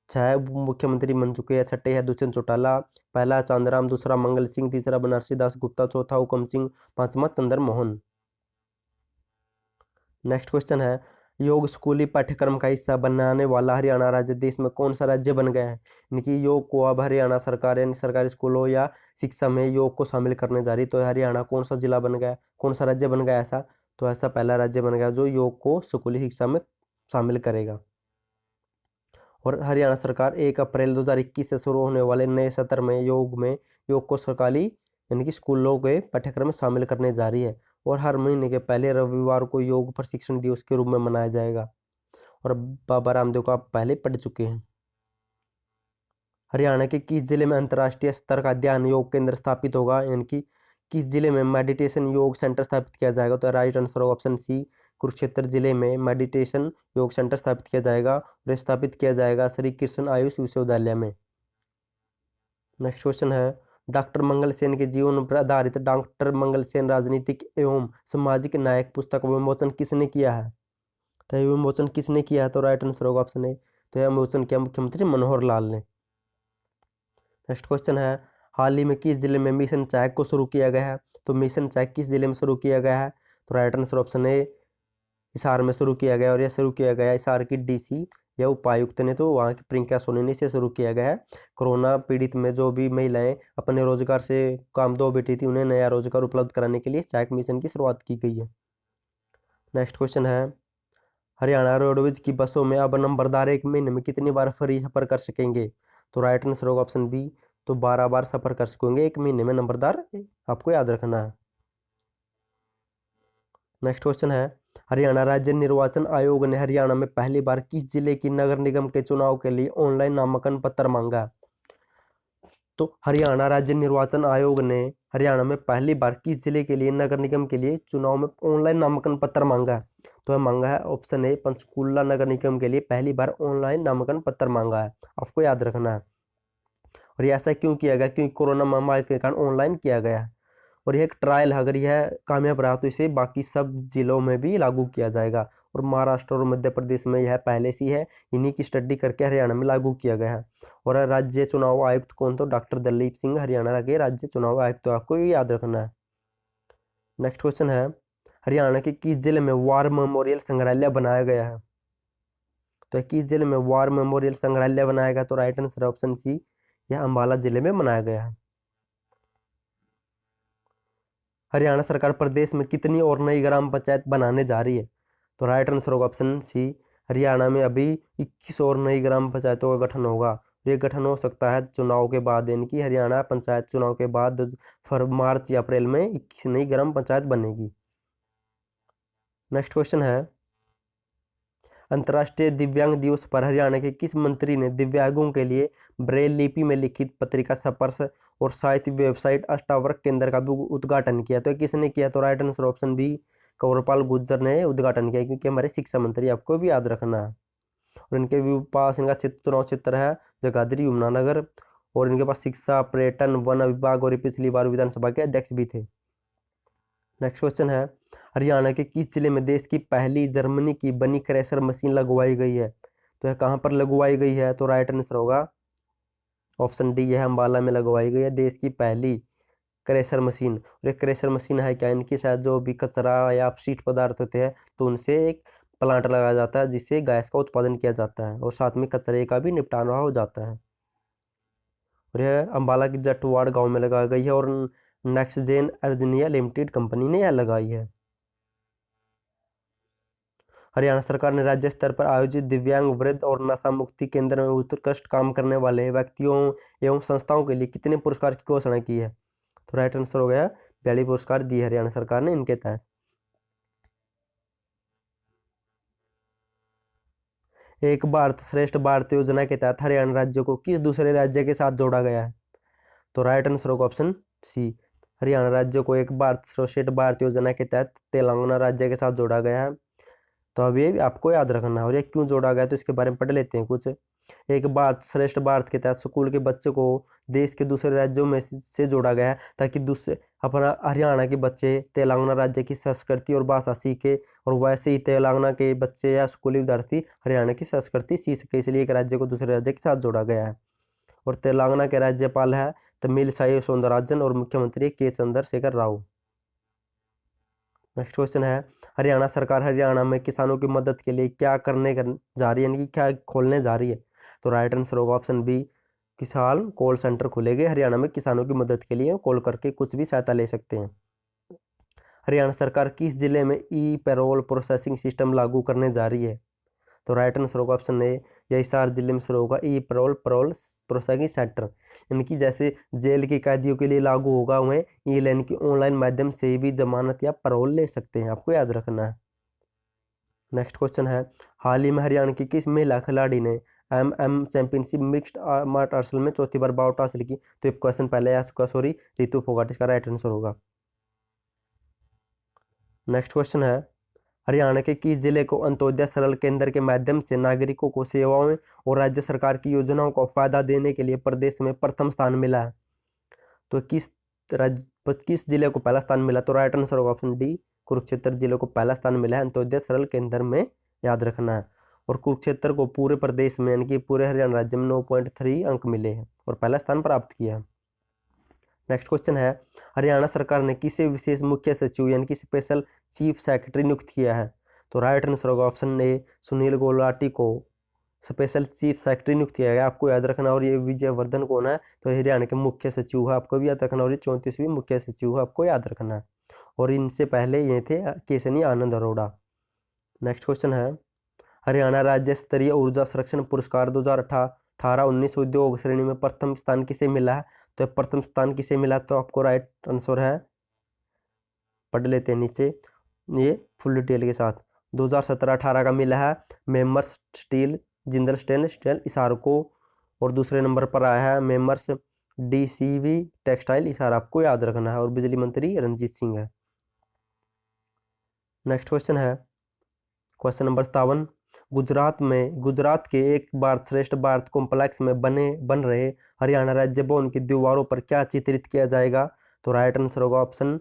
6 उप मुख्यमंत्री बन चुके हैं। छठे है दुष्यंत चौटाला, पहला चांदराम, दूसरा मंगल सिंह, तीसरा बनारसी दास गुप्ता, चौथा हुकम सिंह, पांचवा चंद्र मोहन। नेक्स्ट क्वेश्चन है, योग स्कूली पाठ्यक्रम का हिस्सा बनाने वाला हरियाणा राज्य देश में कौन सा राज्य बन गया है? यानी योग को अब हरियाणा सरकार यानी सरकारी स्कूलों या शिक्षा में योग को शामिल करने जा रही, तो हरियाणा कौन सा जिला बन गया, कौन सा राज्य बन गया ऐसा? तो ऐसा पहला राज्य बन गया जो योग को स्कूली शिक्षा में शामिल करेगा। और हरियाणा सरकार 1 अप्रैल 2021 से शुरू होने वाले नए सत्र में योग को सरकारी यानी कि स्कूलों के पाठ्यक्रम में शामिल करने जा रही है, और हर महीने के पहले रविवार को योग प्रशिक्षण दिवस के रूप में मनाया जाएगा। और बाबा रामदेव को आप पहले पढ़ चुके हैं। हरियाणा के किस जिले में अंतर्राष्ट्रीय स्तर का ध्यान योग केंद्र स्थापित होगा? यानी कि किस जिले में मेडिटेशन योग सेंटर स्थापित किया जाएगा? तो राइट आंसर होगा ऑप्शन सी, कुरुक्षेत्र जिले में मेडिटेशन योग सेंटर स्थापित किया जाएगा, और स्थापित किया जाएगा श्री कृष्ण आयुष विश्वविद्यालय में। नेक्स्ट क्वेश्चन है, डॉक्टर मंगल सेन के जीवन पर आधारित डॉक्टर मंगल सेन राजनीतिक एवं सामाजिक नायक पुस्तक का विमोचन किसने किया है? तो यह विमोचन किसने किया है? तो राइट आंसर होगा ऑप्शन ए। तो यह विमोचन किया मुख्यमंत्री मनोहर लाल ने। नेक्स्ट क्वेश्चन है, हाल ही में किस जिले में मिशन चैक को शुरू किया गया है? तो मिशन चैक किस जिले में शुरू किया गया है? तो right answer option A, Hisar में शुरू किया गया। और यह शुरू किया गया हिसार की डीसी या उपायुक्त ने, तो वहाँ की प्रियंका सोनी ने इसे शुरू किया गया है। कोरोना पीड़ित में जो भी महिलाएं अपने रोजगार से काम दो बैठी थी, उन्हें नया रोजगार उपलब्ध कराने के लिए चैक मिशन की शुरुआत की गई है। नेक्स्ट क्वेश्चन है, हरियाणा रोडवेज की बसों में अब नंबरदार एक महीने में कितनी बार फ्री सफर कर सकेंगे? तो राइट आंसर होगा ऑप्शन बी, तो 12 बार सफर कर सकेंगे एक महीने में नंबरदार, आपको याद रखना है। नेक्स्ट क्वेश्चन है, हरियाणा राज्य निर्वाचन आयोग ने हरियाणा में पहली बार किस जिले की नगर निगम के चुनाव के लिए ऑनलाइन नामांकन पत्र मांगा? तो हरियाणा राज्य निर्वाचन आयोग ने हरियाणा में पहली बार किस जिले के लिए नगर निगम के लिए चुनाव में ऑनलाइन नामांकन पत्र मांगा है? तो यह मांगा है ऑप्शन ए, पंचकूला नगर निगम के लिए पहली बार ऑनलाइन नामांकन पत्र मांगा है, आपको याद रखना है। और ये ऐसा क्यों किया गया? क्योंकि कोरोना महामारी के कारण ऑनलाइन किया गया है। और यह एक ट्रायल है, अगर यह कामयाब रहा तो इसे बाकी सब जिलों में भी लागू किया जाएगा। और महाराष्ट्र और मध्य प्रदेश में यह पहले से ही है, इन्हीं की स्टडी करके हरियाणा में लागू किया गया है। और राज्य चुनाव आयुक्त कौन? तो डॉक्टर दलीप सिंह हरियाणा के राज्य चुनाव आयुक्त, तो आपको ये याद रखना है। नेक्स्ट क्वेश्चन है, हरियाणा के किस जिले में वार मेमोरियल संग्रहालय बनाया गया है? तो किस जिले में वार मेमोरियल संग्रहालय बनाया गया? तो राइट आंसर ऑप्शन सी, यह अंबाला जिले में बनाया गया है। हरियाणा सरकार प्रदेश में कितनी और नई ग्राम पंचायत बनाने जा रही है? तो राइट आंसर होगा ऑप्शन सी, हरियाणा में अभी 21 और नई ग्राम पंचायतों का गठन होगा। ये गठन हो सकता है चुनाव के बाद, यानी कि हरियाणा पंचायत चुनाव के बाद मार्च या अप्रैल में 21 नई ग्राम पंचायत बनेगी। नेक्स्ट क्वेश्चन है, अंतर्राष्ट्रीय दिव्यांग दिवस पर हरियाणा के किस मंत्री ने दिव्यांगों के लिए ब्रेल लिपि में लिखित पत्रिका स्पर्श और साहित्य वेबसाइट अष्टावक्र केंद्र का भी उद्घाटन किया? तो किसने किया? तो right answer option B, Kanwarpal Gurjar ने उद्घाटन किया, क्योंकि हमारे शिक्षा मंत्री, आपको भी याद रखना है। और इनके भी पास इनका चुनाव क्षेत्र है जगाधरी यमुनानगर। और इनके पास शिक्षा, पर्यटन, वन विभाग और पिछली बार विधानसभा के अध्यक्ष भी थे। नेक्स्ट क्वेश्चन है, हरियाणा के किस जिले में देश की पहली जर्मनी की बनी क्रेशर मशीन लगवाई गई है? तो यह कहाँ पर लगवाई गई है? तो राइट आंसर होगा ऑप्शन डी, यह अंबाला में लगवाई गई है देश की पहली क्रेशर मशीन। और ये क्रेशर मशीन है क्या? इनकी शायद जो भी कचरा या अपशिष्ट पदार्थ होते हैं, तो उनसे एक प्लांट लगाया जाता है जिससे गैस का उत्पादन किया जाता है और साथ में कचरे का भी निपटान हो जाता है। और यह अंबाला की जटवाड़ गांव में लगाई गई है और नेक्स्ट जेन अर्जनिया लिमिटेड कंपनी ने यह लगाई है। हरियाणा सरकार ने राज्य स्तर पर आयोजित दिव्यांग, वृद्ध और नशा मुक्ति केंद्र में उत्कृष्ट काम करने वाले व्यक्तियों एवं संस्थाओं के लिए कितने पुरस्कार की घोषणा की है? तो राइट आंसर हो गया 42 पुरस्कार दिए हरियाणा सरकार ने इनके तहत। एक भारत श्रेष्ठ भारत योजना के तहत हरियाणा राज्य को किस दूसरे राज्य के साथ जोड़ा गया है? तो राइट आंसर होगा ऑप्शन सी, हरियाणा राज्य को एक भारत श्रेष्ठ भारत योजना के तहत तेलंगाना राज्य के साथ जोड़ा गया है। तो अब ये आपको याद रखना है। और ये क्यों जोड़ा गया, तो इसके बारे में पढ़ लेते हैं कुछ। एक भारत श्रेष्ठ भारत के तहत स्कूल के बच्चे को देश के दूसरे राज्यों में से जोड़ा गया है, ताकि दूसरे अपना हरियाणा के बच्चे तेलंगाना राज्य की संस्कृति और भाषा सीखे, और वैसे ही तेलंगाना के बच्चे या स्कूली विद्यार्थी हरियाणा की संस्कृति सीख सके, इसलिए एक राज्य को दूसरे राज्य के साथ जोड़ा गया है। और तेलंगाना के राज्यपाल है तमिलसाई सौंदरराजन और मुख्यमंत्री के चंद्रशेखर राव। नेक्स्ट क्वेश्चन है, हरियाणा सरकार हरियाणा में किसानों की मदद के लिए क्या जा रही है, यानी कि क्या खोलने जा रही है? तो राइट आंसर होगा ऑप्शन बी, किसान कॉल सेंटर खुलेंगे हरियाणा में किसानों की मदद के लिए, कॉल करके कुछ भी सहायता ले सकते हैं। हरियाणा सरकार किस जिले में ई पेरोल प्रोसेसिंग सिस्टम लागू करने जा रही है? तो राइट आंसर होगा ऑप्शन ए, यह हिसार जिले में शुरू होगा ई पेरोल प्रोसेसिंग सेंटर। इनकी जैसे जेल के कैदियों के लिए लागू होगा, वह ई लेन की ऑनलाइन माध्यम से भी जमानत या पैरोल ले सकते हैं, आपको याद रखना है। नेक्स्ट क्वेश्चन है, हाल ही में हरियाणा की किस महिला खिलाड़ी ने चैंपियनशिप मिक्स्ड मार्शल आर्ट्स में चौथी बार बाउट हासिल की? तो ये क्वेश्चन पहले आ चुका, सॉरी, रितु फोगाट इसका राइट आंसर होगा। नेक्स्ट क्वेश्चन है, हरियाणा के किस जिले को अंत्योदय सरल केंद्र के माध्यम से नागरिकों को सेवाओं और राज्य सरकार की योजनाओं को फायदा देने के लिए प्रदेश में प्रथम स्थान मिला है? तो किस जिले को पहला स्थान मिला? तो राइट आंसर होगा ऑप्शन डी, कुरुक्षेत्र जिले को पहला स्थान मिला है अंत्योदय सरल केंद्र में याद रखना है। और कुरुक्षेत्र को पूरे प्रदेश में यानी कि पूरे हरियाणा राज्य में 9.3 अंक मिले हैं और पहला स्थान प्राप्त किया है। नेक्स्ट क्वेश्चन है, हरियाणा सरकार ने किसे विशेष मुख्य सचिव यानी कि स्पेशल चीफ सेक्रेटरी नियुक्त किया है? तो राइट आंसर होगा ऑप्शन ए, सुनील गुलाटी को स्पेशल चीफ सेक्रेटरी नियुक्त किया गया, आपको याद रखना। और ये विजयवर्धन कौन है? तो हरियाणा के मुख्य सचिव है, आपको भी याद रखना। और ये 34वीं मुख्य सचिव है, आपको याद रखना है। और इनसे पहले ये थे केसनी आनंद अरोड़ा। नेक्स्ट क्वेश्चन है, हरियाणा राज्य स्तरीय ऊर्जा संरक्षण पुरस्कार 2018-19 उद्योग श्रेणी में प्रथम स्थान किसे मिला है? तो प्रथम स्थान किसे मिला? तो आपको राइट आंसर है, पढ़ लेते हैं नीचे ये फुल डिटेल के साथ। 2017-18 का मिला है Messrs steel, Jindal stainless steel Hisar को। और दूसरे नंबर पर आया है मेमर्स डीसीवी टेक्सटाइल हिसार, आपको याद रखना है। और बिजली मंत्री रणजीत सिंह है। नेक्स्ट क्वेश्चन है क्वेश्चन नंबर 57, गुजरात के एक भारत श्रेष्ठ भारत कॉम्प्लेक्स में बन रहे हरियाणा राज्य भवन की दीवारों पर क्या चित्रित किया जाएगा? तो राइट आंसर होगा ऑप्शन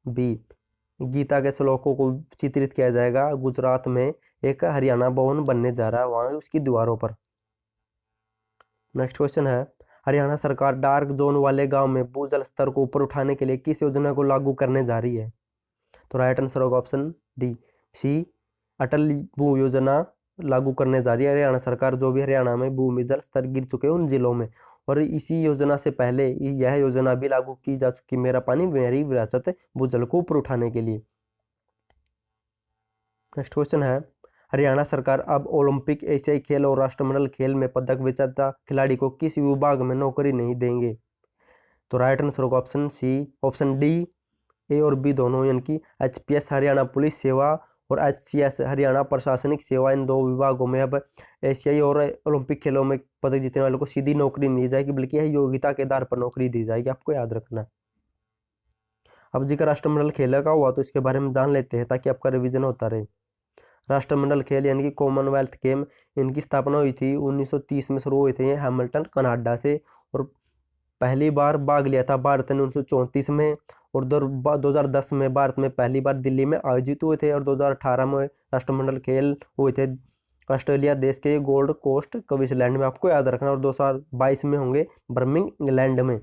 बी, गीता के श्लोकों को चित्रित किया जाएगा। गुजरात में एक हरियाणा भवन बनने जा रहा है वहां उसकी दीवारों पर। नेक्स्ट क्वेश्चन है, हरियाणा सरकार डार्क जोन वाले गांव में भूजल स्तर को ऊपर उठाने के लिए किस योजना को लागू करने जा रही है? तो राइट आंसर होगा ऑप्शन डी, सी, अटल भू योजना लागू करने जा रही है हरियाणा सरकार, जो भी हरियाणा में भूमि जल स्तर गिर चुके हैं उन जिलों में। और इसी योजना से पहले यह योजना भी लागू की जा चुकी, मेरा पानी मेरी विरासत, भूजल को ऊपर उठाने के लिए। नेक्स्ट क्वेश्चन है, हरियाणा सरकार अब ओलंपिक, एशियाई खेल और राष्ट्रमंडल खेल में पदक विजेता खिलाड़ी को किस विभाग में नौकरी नहीं देंगे? तो राइट आंसर होगा ऑप्शन सी, ऑप्शन डी, ए और बी दोनों, यानी कि एचपीएस हरियाणा पुलिस सेवा और एचसीएस हरियाणा प्रशासनिक सेवा, इन दो विभागों में अब एशियाई और ओलंपिक खेलों में पदक जीतने वालों को सीधी नौकरी नहीं दी जाएगी, बल्कि यह योग्यता के आधार पर नौकरी दी जाएगी, आपको याद रखना। अब जिक्र राष्ट्रमंडल खेल का हुआ तो इसके बारे में जान लेते हैं ताकि आपका रिवीजन होता रहे। राष्ट्रमंडल खेल यानी कि कॉमनवेल्थ गेम, इनकी स्थापना हुई थी 1930 में, शुरू हुए थे ये हैमिल्टन कनाडा से। और पहली बार भाग लिया था भारत ने 1934 में। और 2010 में भारत में पहली बार दिल्ली में आयोजित हुए थे। और 2018 में राष्ट्रमंडल खेल हुए थे ऑस्ट्रेलिया देश के गोल्ड कोस्ट क्वींसलैंड में, आपको याद रखना। और 2022 में होंगे बर्मिंगलैंड में।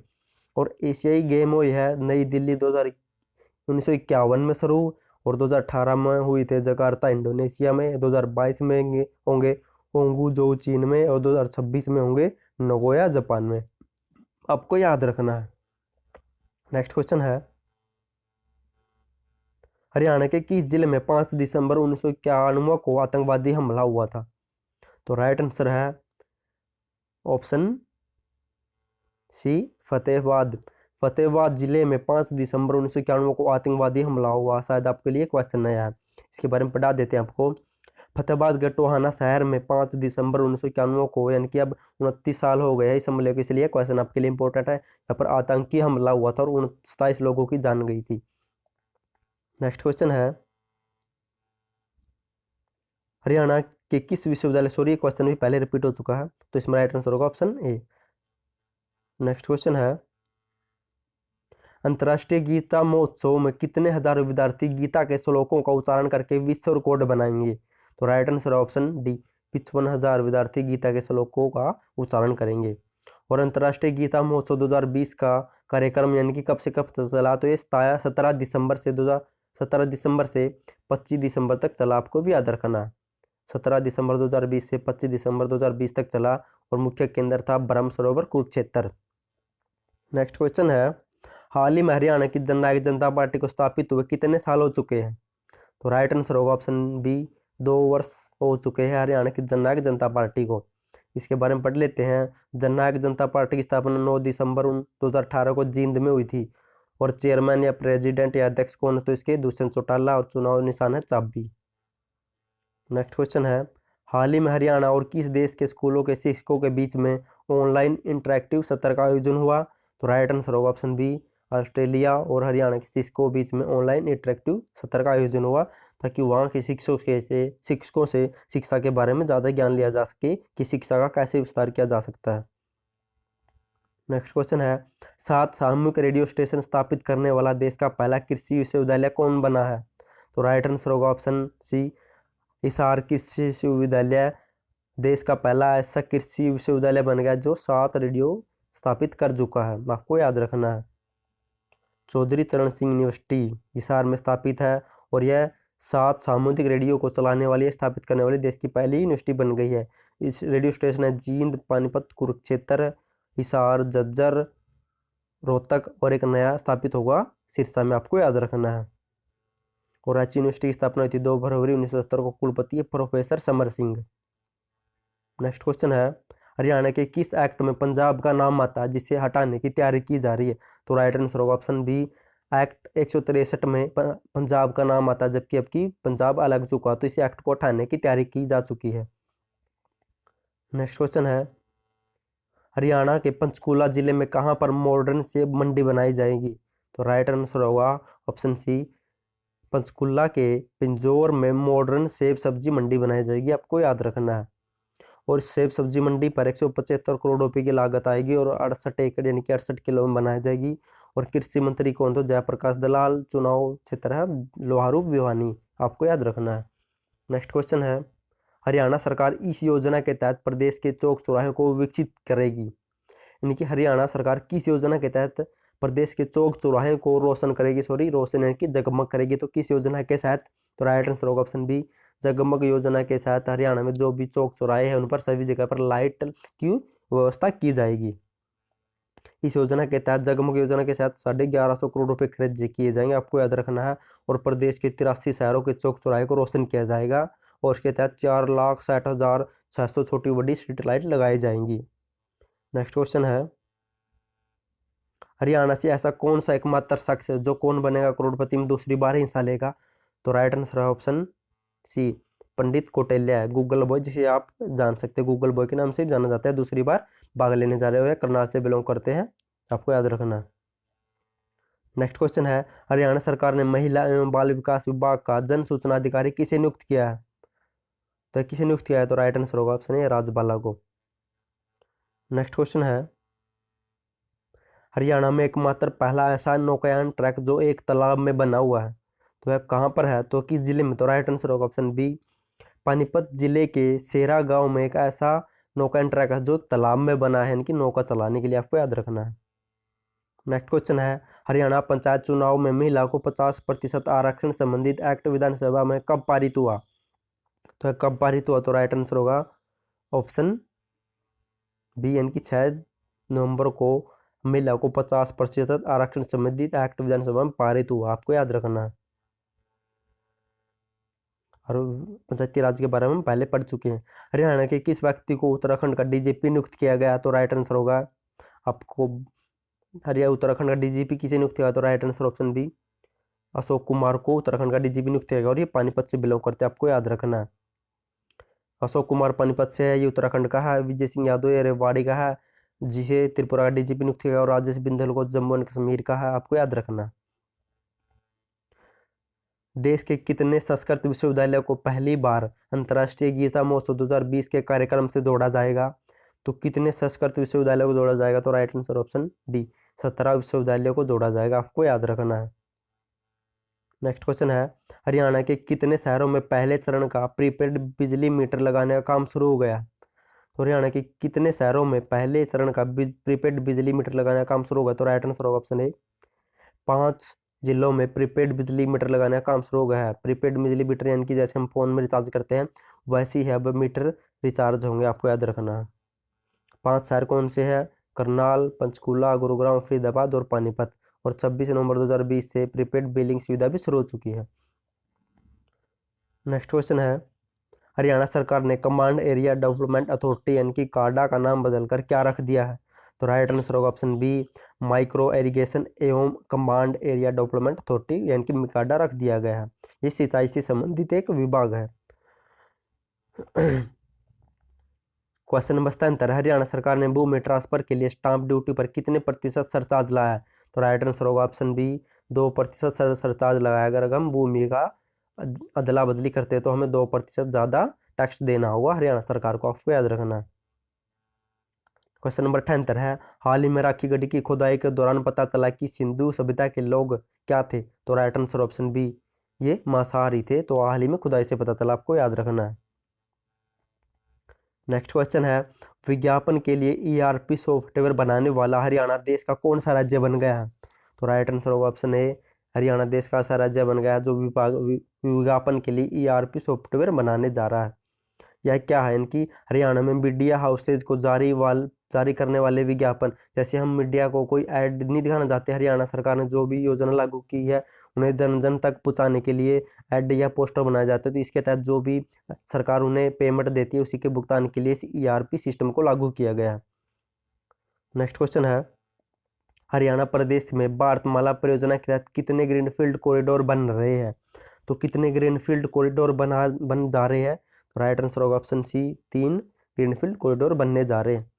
और एशियाई गेम हुई है नई दिल्ली 1951 में शुरू, और 2018 में हुई थे जकार्ता इंडोनेशिया में। 2022 में होंगे होंगुजोउ चीन में। और 2026 में होंगे नगोया जापान में, आपको याद रखना है। नेक्स्ट क्वेश्चन है, हरियाणा के किस जिले में 5 दिसंबर 1991 को आतंकवादी हमला हुआ था? तो राइट आंसर है ऑप्शन सी, फतेहाबाद जिले में 5 दिसंबर 1991 को आतंकवादी हमला हुआ। शायद आपके लिए क्वेश्चन नया है, इसके बारे में पढ़ा देते हैं आपको। फतेहाबाद के टोहाना शहर में 5 दिसंबर 1991 को, यानी कि अब 29 साल हो गए हैं इस हमले को, इसलिए क्वेश्चन आपके लिए इंपॉर्टेंट है। यहाँ पर आतंकी हमला हुआ था और 27 लोगों की जान गई थी। नेक्स्ट क्वेश्चन है, हरियाणा के किस विश्वविद्यालय, सॉरी क्वेश्चन भी पहले रिपीट हो चुका है, तो इसमें राइट आंसर होगा ऑप्शन ए। नेक्स्ट क्वेश्चन है, अंतर्राष्ट्रीय गीता महोत्सव में कितने हजार विद्यार्थी गीता के श्लोकों का उच्चारण करके विश्व रिकॉर्ड बनाएंगे? तो राइट आंसर ऑप्शन डी, 55,000 विद्यार्थी गीता के श्लोकों का उच्चारण करेंगे। और अंतर्राष्ट्रीय गीता महोत्सव 2020 का कार्यक्रम यानी कि कब से कब तक चला? तो ये 17 दिसंबर से 25 दिसंबर तक चला, आपको भी याद रखना है। 17 दिसंबर 2020 से 25 दिसंबर 2020 तक चला। और मुख्य केंद्र था ब्रह्म सरोवर कुरुक्षेत्र। नेक्स्ट क्वेश्चन है, हाल ही में हरियाणा की जननायक जनता पार्टी को स्थापित हुए कितने साल हो चुके हैं? तो राइट आंसर होगा ऑप्शन बी, 2 वर्ष हो चुके हैं हरियाणा की जननायक जनता पार्टी को। इसके बारे में पढ़ लेते हैं। जननायक जनता पार्टी की स्थापना 9 दिसंबर 2018 को जींद में हुई थी। और चेयरमैन या प्रेसिडेंट या अध्यक्ष कौन है? तो इसके दुष्यंत चौटाला। और चुनाव निशान है चाबी। नेक्स्ट क्वेश्चन है, हाल ही में हरियाणा और किस देश के स्कूलों के शिक्षकों के बीच में ऑनलाइन इंटरेक्टिव सत्र का आयोजन हुआ? तो राइट आंसर होगा ऑप्शन बी, ऑस्ट्रेलिया और हरियाणा के शिक्षकों के बीच में ऑनलाइन इंटरेक्टिव सत्र का आयोजन हुआ, ताकि वहाँ के शिक्षकों से शिक्षा के बारे में ज़्यादा ज्ञान लिया जा सके कि शिक्षा का कैसे विस्तार किया जा सकता है। नेक्स्ट क्वेश्चन है, 7 सामूहिक रेडियो स्टेशन स्थापित करने वाला देश का पहला कृषि विश्वविद्यालय कौन बना है? तो राइट आंसर होगा ऑप्शन सी, हिसार कृषि विश्वविद्यालय देश का पहला ऐसा कृषि विश्वविद्यालय बन गया जो 7 रेडियो स्थापित कर चुका है, आपको याद रखना है। चौधरी चरण सिंह यूनिवर्सिटी हिसार में स्थापित है और यह 7 सामुदायिक रेडियो को चलाने वाली स्थापित करने वाली देश की पहली यूनिवर्सिटी बन गई है। इस रेडियो स्टेशन है जींद, पानीपत, कुरुक्षेत्र, हिसार, झज्जर, रोहतक और एक नया स्थापित होगा सिरसा में, आपको याद रखना है। और रांची यूनिवर्सिटी की स्थापना हुई थी 2 फरवरी 1970 को, कुलपति है professor Samar Singh. Next question है, हरियाणा के किस एक्ट में पंजाब का नाम आता है जिसे हटाने की तैयारी की जा रही है? तो राइट आंसर होगा ऑप्शन बी, एक्ट 163 में पंजाब का नाम आता है, जबकि अब की पंजाब अलग चुका, तो इस एक्ट को हटाने की तैयारी की जा चुकी है। नेक्स्ट क्वेश्चन है, हरियाणा के पंचकूला जिले में कहाँ पर मॉडर्न सेब मंडी बनाई जाएगी? तो राइट आंसर होगा ऑप्शन सी, पंचकूला के पिंजौर में मॉडर्न सेब सब्जी मंडी बनाई जाएगी, आपको याद रखना है। और सेब सब्जी मंडी पर 175 करोड़ रुपए की लागत आएगी और 68 एकड़ यानी कि 68 किलो में बनाई जाएगी। और कृषि मंत्री कौन? तो जयप्रकाश दलाल, चुनाव क्षेत्र है लोहारू भिवानी, आपको याद रखना है। नेक्स्ट क्वेश्चन है, हरियाणा सरकार इस योजना के तहत प्रदेश के चौक चौराहे को विकसित करेगी, यानी कि हरियाणा सरकार किस योजना के तहत प्रदेश के चौक चौराहे को रोशन करेगी, रोशन यानी कि जगमग करेगी, तो किस योजना के तहत? तो राइट आंसर होगा ऑप्शन बी, जगमग योजना के तहत हरियाणा में जो भी चौक चौराहे हैं उन पर सभी जगह पर लाइट की व्यवस्था की जाएगी। इस योजना के तहत जगमग योजना के तहत 1150 करोड़ रुपए खर्च किए जाएंगे, आपको याद रखना है। और प्रदेश के 83 शहरों के चौक चौराहे को रोशन किया जाएगा और इसके तहत 4,60,600 छोटी बड़ी स्ट्रीट लाइट लगाई जाएंगी। नेक्स्ट क्वेश्चन है, हरियाणा से ऐसा कौन सा एकमात्र शख्स है जो कौन बनेगा करोड़पति में दूसरी बार हिस्सा लेगा? तो राइट आंसर है ऑप्शन सी, पंडित कौटिल्य है, गूगल बॉय जिसे आप जान सकते हैं, गूगल बॉय के नाम से जाना जाता है, दूसरी बार भाग लेने जा रहे हो या करनाल से बिलोंग करते हैं, आपको याद रखना। नेक्स्ट क्वेश्चन है, हरियाणा सरकार ने महिला एवं बाल विकास विभाग का जन सूचना अधिकारी किसे नियुक्त किया है? तो किसे नियुक्त किया है? तो राइट आंसर होगा ऑप्शन ए, राजबाला को। नेक्स्ट क्वेश्चन है, हरियाणा में एकमात्र पहला ऐसा नौकायान ट्रैक जो एक तालाब में बना हुआ है, तो वह कहाँ पर है? तो किस जिले में? तो राइट आंसर होगा ऑप्शन बी, पानीपत जिले के सेरा गांव में एक ऐसा नौकायान ट्रैक है जो तालाब में बना है, इनकी नौका चलाने के लिए, आपको याद रखना है। नेक्स्ट क्वेश्चन है, हरियाणा पंचायत चुनाव में महिला को 50% आरक्षण संबंधित एक्ट विधानसभा में कब पारित हुआ? तो कब पारित हुआ? तो राइट आंसर होगा ऑप्शन बी, यानी कि 6 नवंबर को महिला को 50% आरक्षण संबंधित एक्ट विधानसभा में पारित हुआ, आपको याद रखना है। और पंचायती राज के बारे में हम पहले पढ़ चुके हैं। हरियाणा के किस व्यक्ति को उत्तराखंड का डीजीपी नियुक्त किया गया? तो राइट आंसर होगा आपको, हरियाणा उत्तराखंड का डीजीपी किसे नियुक्त किया? तो right answer option B, Ashok Kumar को उत्तराखंड का डीजीपी नियुक्त किया गया और ये पानीपत से बिलोंग करते हैं, आपको याद रखना है। अशोक कुमार पानीपत से है, ये उत्तराखंड का है। विजय सिंह यादव ये रेवाड़ी का है, जिसे त्रिपुरा का डीजीपी नियुक्त किया गया, और राजेश बिंदल को जम्मू एंड कश्मीर का है, आपको याद रखना। देश के कितने संस्कृत विश्वविद्यालयों को पहली बार अंतर्राष्ट्रीय गीता महोत्सव 2020 के कार्यक्रम से जोड़ा जाएगा? तो कितने संस्कृत विश्वविद्यालयों को जोड़ा जाएगा? तो राइट आंसर ऑप्शन डी, 17 विश्वविद्यालयों को जोड़ा जाएगा, आपको याद रखना है। नेक्स्ट क्वेश्चन है, हरियाणा के कितने शहरों में पहले चरण का प्रीपेड बिजली मीटर लगाने का काम शुरू हो गया? तो हरियाणा के कितने शहरों में पहले चरण का प्रीपेड बिजली मीटर लगाने का काम शुरू होगा? तो राइट आंसर होगा ऑप्शन ए, 5 जिलों में प्रीपेड बिजली मीटर लगाने का काम शुरू हो गया है। प्रीपेड बिजली मीटर यानी कि जैसे हम फोन में रिचार्ज करते हैं वैसे ही अब मीटर रिचार्ज होंगे, आपको याद रखना है। 5 शहर कौन से हैं? करनाल, पंचकूला, गुरुग्राम, फरीदाबाद और पानीपत। और 26 नवंबर 2020 से प्रीपेड बिलिंग सुविधा भी शुरू हो चुकी है। नेक्स्ट क्वेश्चन है, हरियाणा सरकार ने कमांड एरिया डेवलपमेंट अथॉरिटी यानी कि काडा का नाम बदलकर क्या रख दिया है? तो राइट आंसर होगा ऑप्शन बी, माइक्रो इरिगेशन एवं कमांड एरिया डेवलपमेंट अथॉरिटी यानी कि मिकाडा रख दिया गया है। ये सिंचाई से संबंधित एक विभाग है। क्वेश्चन नंबर 77, हरियाणा सरकार ने भूमि ट्रांसफर के लिए स्टाम्प ड्यूटी पर कितने प्रतिशत सरचार्ज लाया है? तो राइट आंसर होगा ऑप्शन बी, 2% सरचार्ज लगाया। अगर हम भूमि का अदला बदली करते हैं तो हमें 2% ज़्यादा टैक्स देना होगा हरियाणा सरकार को, आपको याद रखना है। क्वेश्चन नंबर 78 है, हाल ही में राखी गढ़ी की खुदाई के दौरान पता चला कि सिंधु सभ्यता के लोग क्या थे? तो राइट आंसर ऑप्शन बी, ये मांसाहारी थे, तो हाल ही में खुदाई से पता चला, आपको याद रखना है। नेक्स्ट क्वेश्चन है, विज्ञापन के लिए ईआरपी सॉफ्टवेयर बनाने वाला हरियाणा देश का कौन सा राज्य बन गया है? तो राइट आंसर होगा ऑप्शन ए, हरियाणा देश का ऐसा राज्य बन गया है जो विज्ञापन के लिए ईआरपी सॉफ्टवेयर बनाने जा रहा है। यह क्या है? इनकी हरियाणा में मीडिया हाउसेज को जारी करने वाले विज्ञापन, जैसे हम मीडिया को कोई ऐड नहीं दिखाना चाहते, हरियाणा सरकार ने जो भी योजना लागू की है उन्हें जन जन तक पहुंचाने के लिए ऐड या पोस्टर बनाए जाते हैं, तो इसके तहत जो भी सरकार उन्हें पेमेंट देती है उसी के भुगतान के लिए इस ईआरपी सिस्टम को लागू किया गया है। नेक्स्ट क्वेश्चन है, हरियाणा प्रदेश में भारतमाला परियोजना के तहत कितने ग्रीनफील्ड कॉरिडोर बन रहे हैं? तो कितने ग्रीनफील्ड कॉरिडोर बन जा रहे हैं? तो राइट आंसर होगा ऑप्शन सी, 3 ग्रीनफील्ड कॉरिडोर बनने जा रहे हैं।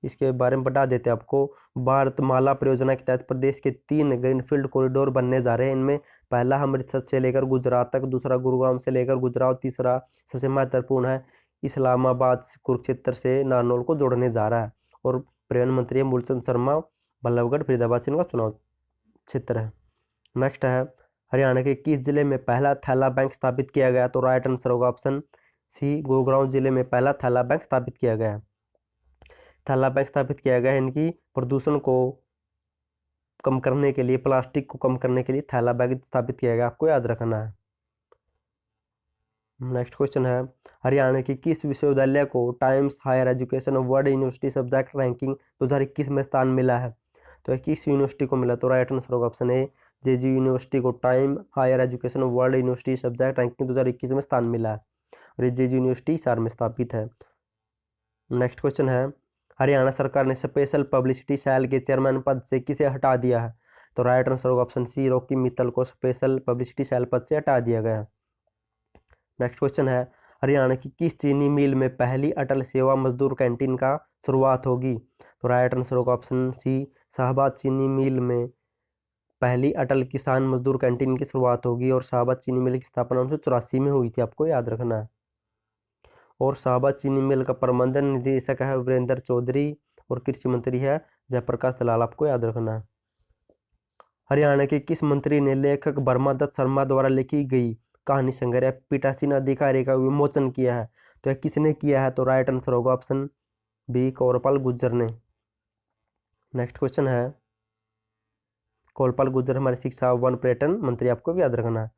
इसके बारे में बता देते हैं आपको, भारतमाला परियोजना के तहत प्रदेश के 3 ग्रीनफील्ड कॉरिडोर बनने जा रहे हैं। इनमें पहला अमृतसर से लेकर गुजरात तक, दूसरा गुरुग्राम से लेकर गुजरात, तीसरा सबसे महत्वपूर्ण है इस्लामाबाद कुरुक्षेत्र से नारनौल को जोड़ने जा रहा है। और परिवहन मंत्री मूलचंद शर्मा बल्लभगढ़ फरीदाबाद से इनका चुनाव क्षेत्र है। नेक्स्ट है, हरियाणा के किस जिले में पहला थैला बैंक स्थापित किया गया? तो राइट आंसर होगा ऑप्शन सी, गुरुग्राम जिले में पहला थैला बैंक स्थापित किया गया है। थैला बैंक स्थापित किया गया है इनकी प्रदूषण को कम करने के लिए, प्लास्टिक को कम करने के लिए थैला बैग स्थापित किया गया, आपको याद रखना है। नेक्स्ट क्वेश्चन है, हरियाणा की किस विश्वविद्यालय को Times higher education world university subject ranking 2021 में स्थान मिला है? तो किस यूनिवर्सिटी को मिला? तो राइट आंसर होगा ऑप्शन ए, जेजी यूनिवर्सिटी को time higher education world university subject ranking 2021 में स्थान मिला है और ये जेजी यूनिवर्सिटी हिसार में स्थापित है। नेक्स्ट क्वेश्चन है, हरियाणा सरकार ने स्पेशल पब्लिसिटी सेल के चेयरमैन पद से किसे हटा दिया है? तो राइट आंसर होगा ऑप्शन सी, रॉकी मित्तल को स्पेशल पब्लिसिटी सेल पद से हटा दिया गया। नेक्स्ट क्वेश्चन है, हरियाणा की किस चीनी मिल में पहली अटल सेवा मजदूर कैंटीन का शुरुआत होगी? तो राइट आंसर होगा ऑप्शन सी, शाहबाद चीनी मिल में पहली अटल किसान मजदूर कैंटीन की शुरुआत होगी और शाहबाद चीनी मिल की स्थापना 1984 में हुई थी, आपको याद रखना है। और शाहबाद चीनी मिल का प्रबंधन निदेशक है वीरेंद्र चौधरी और कृषि मंत्री है जयप्रकाश दलाल, आपको याद रखना है। हरियाणा के किस मंत्री ने लेखक बर्मादत्त शर्मा द्वारा लिखी गई कहानी संग्रह पीठासीन अधिकारी का विमोचन किया है? तो यह किसने किया है? तो राइट आंसर होगा ऑप्शन बी, कौरपाल गुर्जर ने। नेक्स्ट क्वेश्चन है, कौरपाल गुर्जर हमारे शिक्षा वन पर्यटन मंत्री, आपको भी याद रखना है।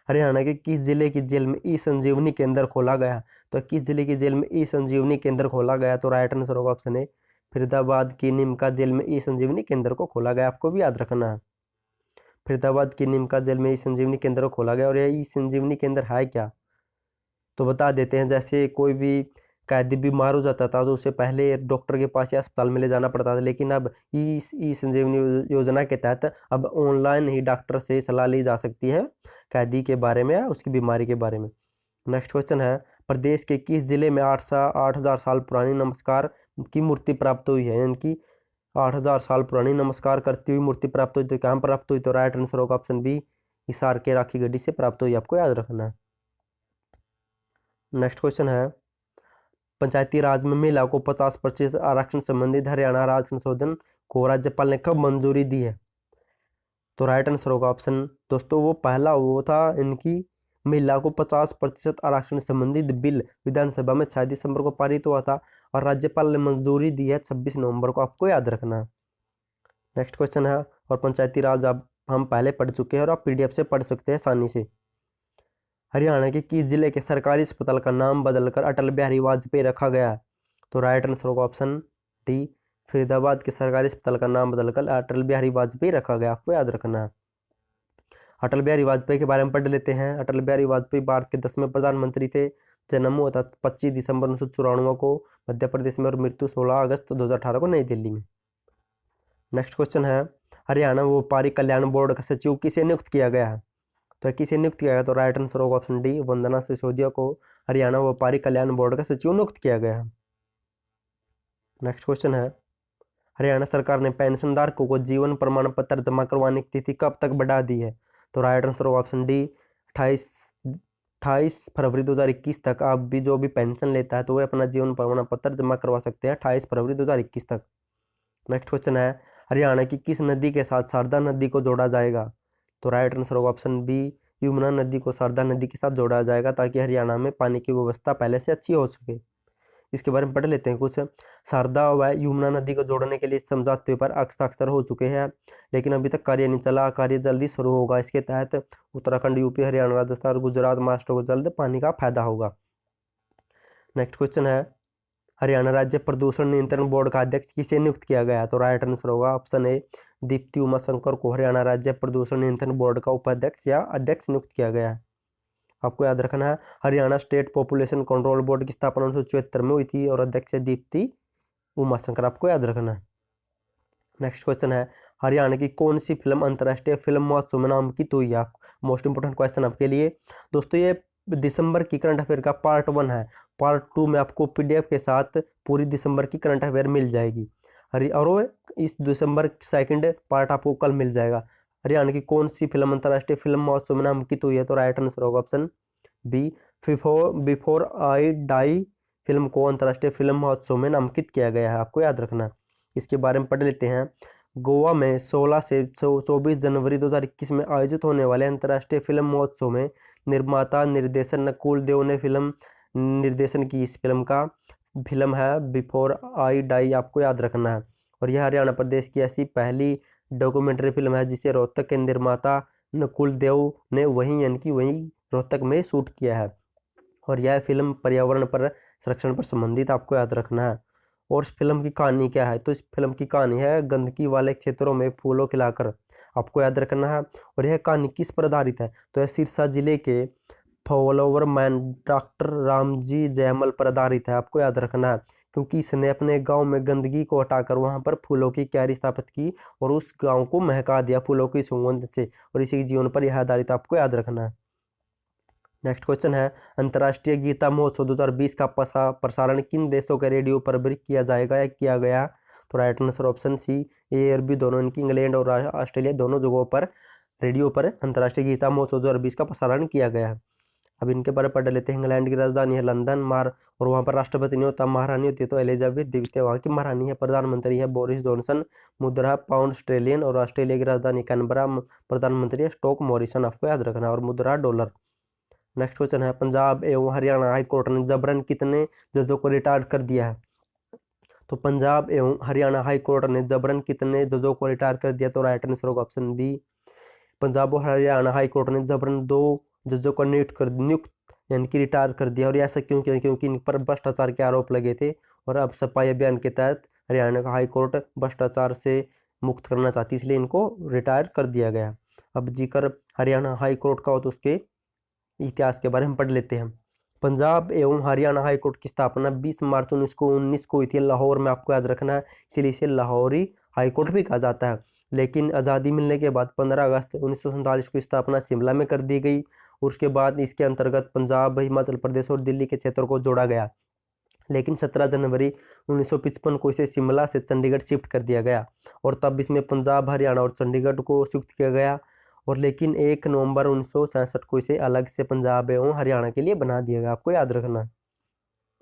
हरियाणा के किस जिले की जेल में ई संजीवनी केंद्र खोला गया? तो किस जिले की जेल में ई संजीवनी केंद्र खोला गया? तो राइट आंसर होगा ऑप्शन ए, फरीदाबाद की निमका जेल में ई संजीवनी केंद्र को खोला गया, आपको भी याद रखना है। फरीदाबाद की निमका जेल में ई संजीवनी केंद्र को खोला गया और यह ई संजीवनी केंद्र है क्या? तो बता देते हैं, जैसे कोई भी कैदी बीमार हो जाता था तो उससे पहले डॉक्टर के पास या अस्पताल में ले जाना पड़ता था, लेकिन अब ई संजीवनी योजना के तहत अब ऑनलाइन ही डॉक्टर से सलाह ली जा सकती है कैदी के बारे में या उसकी बीमारी के बारे में। नेक्स्ट क्वेश्चन है, प्रदेश के किस जिले में 8,000 साल पुरानी नमस्कार की मूर्ति प्राप्त हुई है? यानी कि 8,000 साल पुरानी नमस्कार करती हुई मूर्ति प्राप्त हुई, तो कहाँ प्राप्त हुई? तो राइट आंसर होगा ऑप्शन बी, हिसार के राखी गढ़ी से प्राप्त हुई, आपको याद रखना है। नेक्स्ट क्वेश्चन है, पंचायती राज में महिला को 50% आरक्षण संबंधित हरियाणा राज्य संशोधन को राज्यपाल ने कब मंजूरी दी है? तो राइट आंसर होगा ऑप्शन, दोस्तों वो पहला वो था इनकी महिला को 50% आरक्षण संबंधित बिल विधानसभा में 6 दिसंबर को पारित हुआ था और राज्यपाल ने मंजूरी दी है 26 नवंबर को, आपको याद रखना है। नेक्स्ट क्वेश्चन है, और पंचायती राज अब हम पहले पढ़ चुके हैं और आप पीडीएफ से पढ़ सकते हैं आसानी से। हरियाणा के किस जिले के सरकारी अस्पताल का नाम बदलकर अटल बिहारी वाजपेयी रखा गया है? तो राइट आंसर होगा ऑप्शन डी, फरीदाबाद के सरकारी अस्पताल का नाम बदलकर अटल बिहारी वाजपेयी रखा गया, आपको याद रखना है। अटल बिहारी वाजपेयी के बारे में पढ़ लेते हैं। अटल बिहारी वाजपेयी भारत के 10वें प्रधानमंत्री थे। जन्म हुआ था 25 दिसंबर 1994 को मध्य प्रदेश में और मृत्यु 16 अगस्त 2018 को नई दिल्ली में। नेक्स्ट क्वेश्चन है, हरियाणा व्यापारी कल्याण बोर्ड का सचिव किसे नियुक्त किया गया है? तो किसे नियुक्त किया गया? तो राइट आंसर होगा ऑप्शन डी, वंदना सिसोदिया को हरियाणा व्यापारी कल्याण बोर्ड का सचिव नियुक्त किया गया है। नेक्स्ट क्वेश्चन है, हरियाणा सरकार ने पेंशन धारकों को जीवन प्रमाण पत्र जमा करवाने की तिथि कब तक बढ़ा दी है? तो राइट आंसर होगा ऑप्शन डी, 28 फरवरी 2021 तक। आप भी जो भी पेंशन लेता है तो वह अपना जीवन प्रमाण पत्र जमा करवा सकते हैं 28 फरवरी 2021 तक। नेक्स्ट क्वेश्चन है, हरियाणा की किस नदी के साथ शारदा नदी को जोड़ा जाएगा? तो राइट आंसर होगा ऑप्शन बी, यमुना नदी को शारदा नदी के साथ जोड़ा जाएगा ताकि हरियाणा में पानी की व्यवस्था पहले से अच्छी हो सके। इसके बारे में पढ़ लेते हैं कुछ। शारदा व यमुना नदी को जोड़ने के लिए समझौते पर हस्ताक्षर हो चुके हैं, लेकिन अभी तक कार्य नहीं चला। कार्य जल्दी शुरू होगा। इसके तहत उत्तराखंड, यूपी, हरियाणा, राजस्थान और गुजरात, महाराष्ट्र को जल्द पानी का फायदा होगा। नेक्स्ट क्वेश्चन है, हरियाणा राज्य प्रदूषण नियंत्रण बोर्ड का अध्यक्ष किसे नियुक्त किया गया? तो राइट आंसर होगा ऑप्शन ए, दीप्ति उमाशंकर को हरियाणा राज्य प्रदूषण नियंत्रण बोर्ड का उपाध्यक्ष या अध्यक्ष नियुक्त किया गया है। आपको याद रखना है, Haryana state population control board की स्थापना 1974 में हुई थी और अध्यक्ष है दीप्ति उमाशंकर। आपको याद रखना है। नेक्स्ट क्वेश्चन है, हरियाणा की कौन सी फिल्म अंतर्राष्ट्रीय फिल्म महोत्सव में नामांकित हुई है? मोस्ट इंपोर्टेंट क्वेश्चन आपके लिए दोस्तों। ये दिसंबर की करंट अफेयर का पार्ट 1 है। पार्ट 2 में आपको पीडीएफ के साथ पूरी दिसंबर की करंट अफेयर मिल जाएगी। और इस दिसंबर 2 पार्ट आपको कल मिल जाएगा। हरियाणा की कौन सी फिल्म अंतर्राष्ट्रीय फिल्म महोत्सव में नामांकित हुई है? तो राइट आंसर होगा option B, before I die film को अंतर्राष्ट्रीय फिल्म महोत्सव में नामांकित किया गया है। आपको याद रखना। इसके बारे में पढ़ लेते हैं। गोवा में 16 से 24 जनवरी 2021 में आयोजित होने वाले अंतर्राष्ट्रीय फिल्म महोत्सव में निर्माता निर्देशक नकुल देव ने फिल्म निर्देशन की। इस फिल्म है बिफोर आई डाई। आपको याद रखना है। और यह हरियाणा प्रदेश की ऐसी पहली डॉक्यूमेंट्री फिल्म है जिसे रोहतक के निर्माता नकुल देव ने वहीं रोहतक में शूट किया है। और यह फिल्म पर्यावरण पर संरक्षण पर संबंधित। आपको याद रखना है। और इस फिल्म की कहानी क्या है? तो इस फिल्म की कहानी है गंदगी वाले क्षेत्रों में फूलों खिलाकर। आपको याद रखना है। और यह कहानी किस पर आधारित है? तो यह सिरसा जिले के flower man doctor Ramji Jaimal पर आधारित है। आपको याद रखना है, क्योंकि इसने अपने गांव में गंदगी को हटाकर वहां पर फूलों की क्यारी स्थापित की और उस गांव को महका दिया फूलों की सुगंध से। और इसी जीवन पर यह आधारित। आपको याद रखना है। नेक्स्ट क्वेश्चन है, अंतर्राष्ट्रीय गीता महोत्सव 2020 का प्रसारण किन देशों के रेडियो पर भी किया जाएगा या किया गया? तो राइट आंसर ऑप्शन सी, ए और बी दोनों, इनकी इंग्लैंड और ऑस्ट्रेलिया दोनों जगहों पर रेडियो पर अंतर्राष्ट्रीय गीता महोत्सव 2020 का प्रसारण किया गया है। अब इनके बारे में पढ़ लेते हैं। इंग्लैंड की राजधानी है लंदन, और वहाँ पर राष्ट्रपति नहीं होता, महारानी होती है। तो एलिजाबेथ द्वितीय वहाँ की महारानी है। प्रधानमंत्री है बोरिस जॉनसन। मुद्रा पाउंड स्ट्रेलियन। और ऑस्ट्रेलिया की राजधानी कैनबरा। प्रधानमंत्री है स्टॉक मॉरिसन। आपको याद रखना। और मुद्रा डॉलर। नेक्स्ट क्वेश्चन है, पंजाब एवं हरियाणा हाई कोर्ट ने जबरन कितने जजों को रिटायर्ड कर दिया है? तो पंजाब एवं हरियाणा हाई कोर्ट ने जबरन कितने जजों को रिटायर कर दिया? तो राइट आंसर होगा ऑप्शन बी, पंजाब और हरियाणा हाई कोर्ट ने जबरन 2 जजों को नियुक्त यानी कि रिटायर कर दिया। और ऐसा क्यों किया? क्योंकि इन पर भ्रष्टाचार के आरोप लगे थे। और अब सफाई अभियान के तहत हरियाणा का हाई कोर्ट भ्रष्टाचार से मुक्त करना चाहती, इसलिए इनको रिटायर कर दिया गया। अब जिक्र हरियाणा हाई कोर्ट का हो तो उसके इतिहास के बारे में पढ़ लेते हैं। पंजाब एवं हरियाणा हाई कोर्ट की स्थापना 20 मार्च 1919 को हुई थी लाहौर में। आपको याद रखना है, इसलिए इसे लाहौरी हाई कोर्ट भी कहा जाता है। लेकिन आज़ादी मिलने के बाद 15 अगस्त 1947 को स्थापना शिमला में कर दी गई। उसके बाद इसके अंतर्गत पंजाब, हिमाचल प्रदेश और दिल्ली के क्षेत्रों को जोड़ा गया। लेकिन 17 जनवरी 1955 को इसे शिमला से चंडीगढ़ शिफ्ट कर दिया गया। और तब इसमें पंजाब, हरियाणा और चंडीगढ़ को शिफ्ट किया गया। और लेकिन 1 नवंबर 1967 को इसे अलग से पंजाब एवं हरियाणा के लिए बना दिया गया। आपको याद रखना।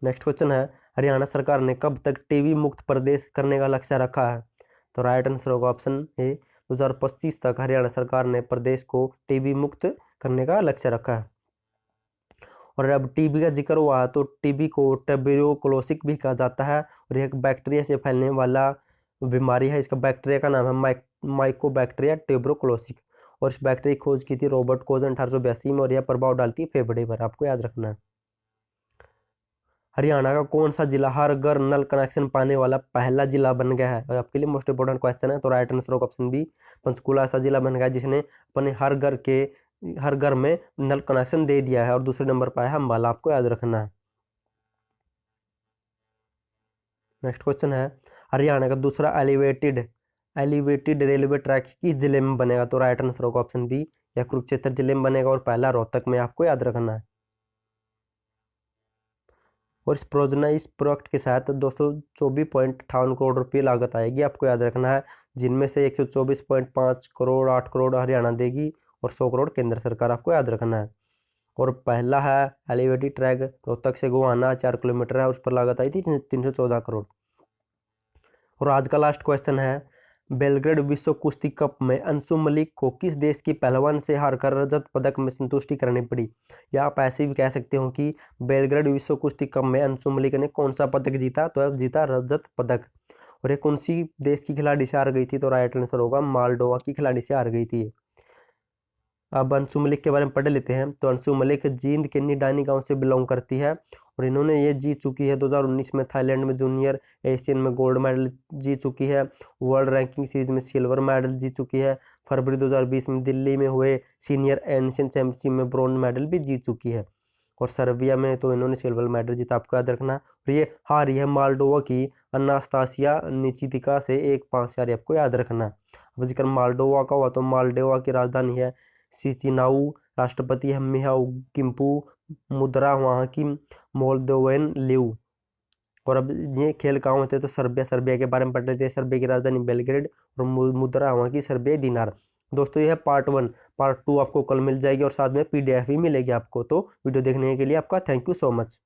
नेक्स्ट क्वेश्चन है, हरियाणा सरकार ने कब तक टीबी मुक्त प्रदेश करने का लक्ष्य रखा है? तो राइट आंसर होगा ऑप्शन ए, 2025 तक हरियाणा सरकार ने प्रदेश को टीबी मुक्त करने का लक्ष्य रखा है। और अब टीबी का जिक्र हुआ तो टीबी को ट्यूबरकुलोसिस भी कहा जाता है। और यह एक बैक्टीरिया से फैलने वाला बीमारी है। इसका बैक्टीरिया का नाम है माइकोबैक्टीरिया ट्यूबरकुलोसिस। और इस बैक्टीरिया की खोज की थी रॉबर्ट कोच 1882 में। और यह प्रभाव डालती है फेफड़े पर। आपको याद रखना है। हरियाणा का कौन सा जिला हर घर नल कनेक्शन पाने वाला पहला जिला बन गया है? और आपके लिए मोस्ट इंपोर्टेंट क्वेश्चन है। तो राइट आंसर होगा ऑप्शन बी, पंचकुला ऐसा जिला बन गया जिसने अपने हर घर में नल कनेक्शन दे दिया है। और दूसरे नंबर पर है अम्बाला। आपको याद रखना है। नेक्स्ट क्वेश्चन है, हरियाणा का दूसरा एलिवेटेड रेलवे ट्रैक किस जिले में बनेगा? तो राइट आंसर होगा ऑप्शन बी, या कुरुक्षेत्र जिले में बनेगा। और पहला रोहतक में। आपको याद रखना है। और इस प्रोजेक्ट के साथ 224.58 करोड़ रुपये लागत आएगी। आपको याद रखना है, जिनमें से 124.5 करोड़ 8 करोड़ हरियाणा देगी और 100 करोड़ केंद्र सरकार। आपको याद रखना है। और पहला है एलिवेटेड ट्रैक रोहतक से गोहाना 4 किलोमीटर है, उस पर लागत आई थी 314 करोड़। और आज का लास्ट क्वेश्चन है, बेलग्रेड विश्व कुश्ती कप में अंशु मलिक को किस देश की पहलवान से हारकर रजत पदक में संतुष्टि करनी पड़ी? या आप ऐसे भी कह सकते हो कि बेलग्रेड विश्व कुश्ती कप में अंशु मलिक ने कौन सा पदक जीता? तो अब जीता रजत पदक। और ये कौन सी देश की खिलाड़ी से हार गई थी? तो राइट आंसर होगा मालडोवा की खिलाड़ी से हार गई थी। अब अंशु मलिक के बारे में पढ़ लेते हैं। तो अंशु मलिक जींद के निडानी गांव से बिलोंग करती है और इन्होंने ये जीत चुकी है 2019 में थाईलैंड में जूनियर एशियन में गोल्ड मेडल जीत चुकी है, वर्ल्ड रैंकिंग सीरीज में सिल्वर मेडल जीत चुकी है, फरवरी 2020 में दिल्ली में हुए सीनियर एशियन चैंपियनशिप में ब्रॉन्ज मेडल भी जीत चुकी है और सर्बिया में तो इन्होंने सिल्वर मेडल जीता, आपको याद रखना। और ये हारी है मालडोवा की अनास्तासिया निचितिका से 1-5 से हारी, आपको याद रखना। अब जिक्र मालडोवा का हुआ तो मालडोवा की राजधानी है सिचिनाउ, राष्ट्रपति है मिहाउ किम्पू, मुद्रा वहाँ की मोल्दोवेन ल्यू। और अब ये खेल कहाँ होते हैं? तो सर्बिया के बारे में पढ़ लेते हैं। सर्बिया की राजधानी बेलग्रेड और मुद्रा वहाँ की सर्बिया दिनार। दोस्तों ये है पार्ट 1। पार्ट 2 आपको कल मिल जाएगी और साथ में PDF भी मिलेगी आपको। तो वीडियो देखने के लिए आपका थैंक यू सो मच।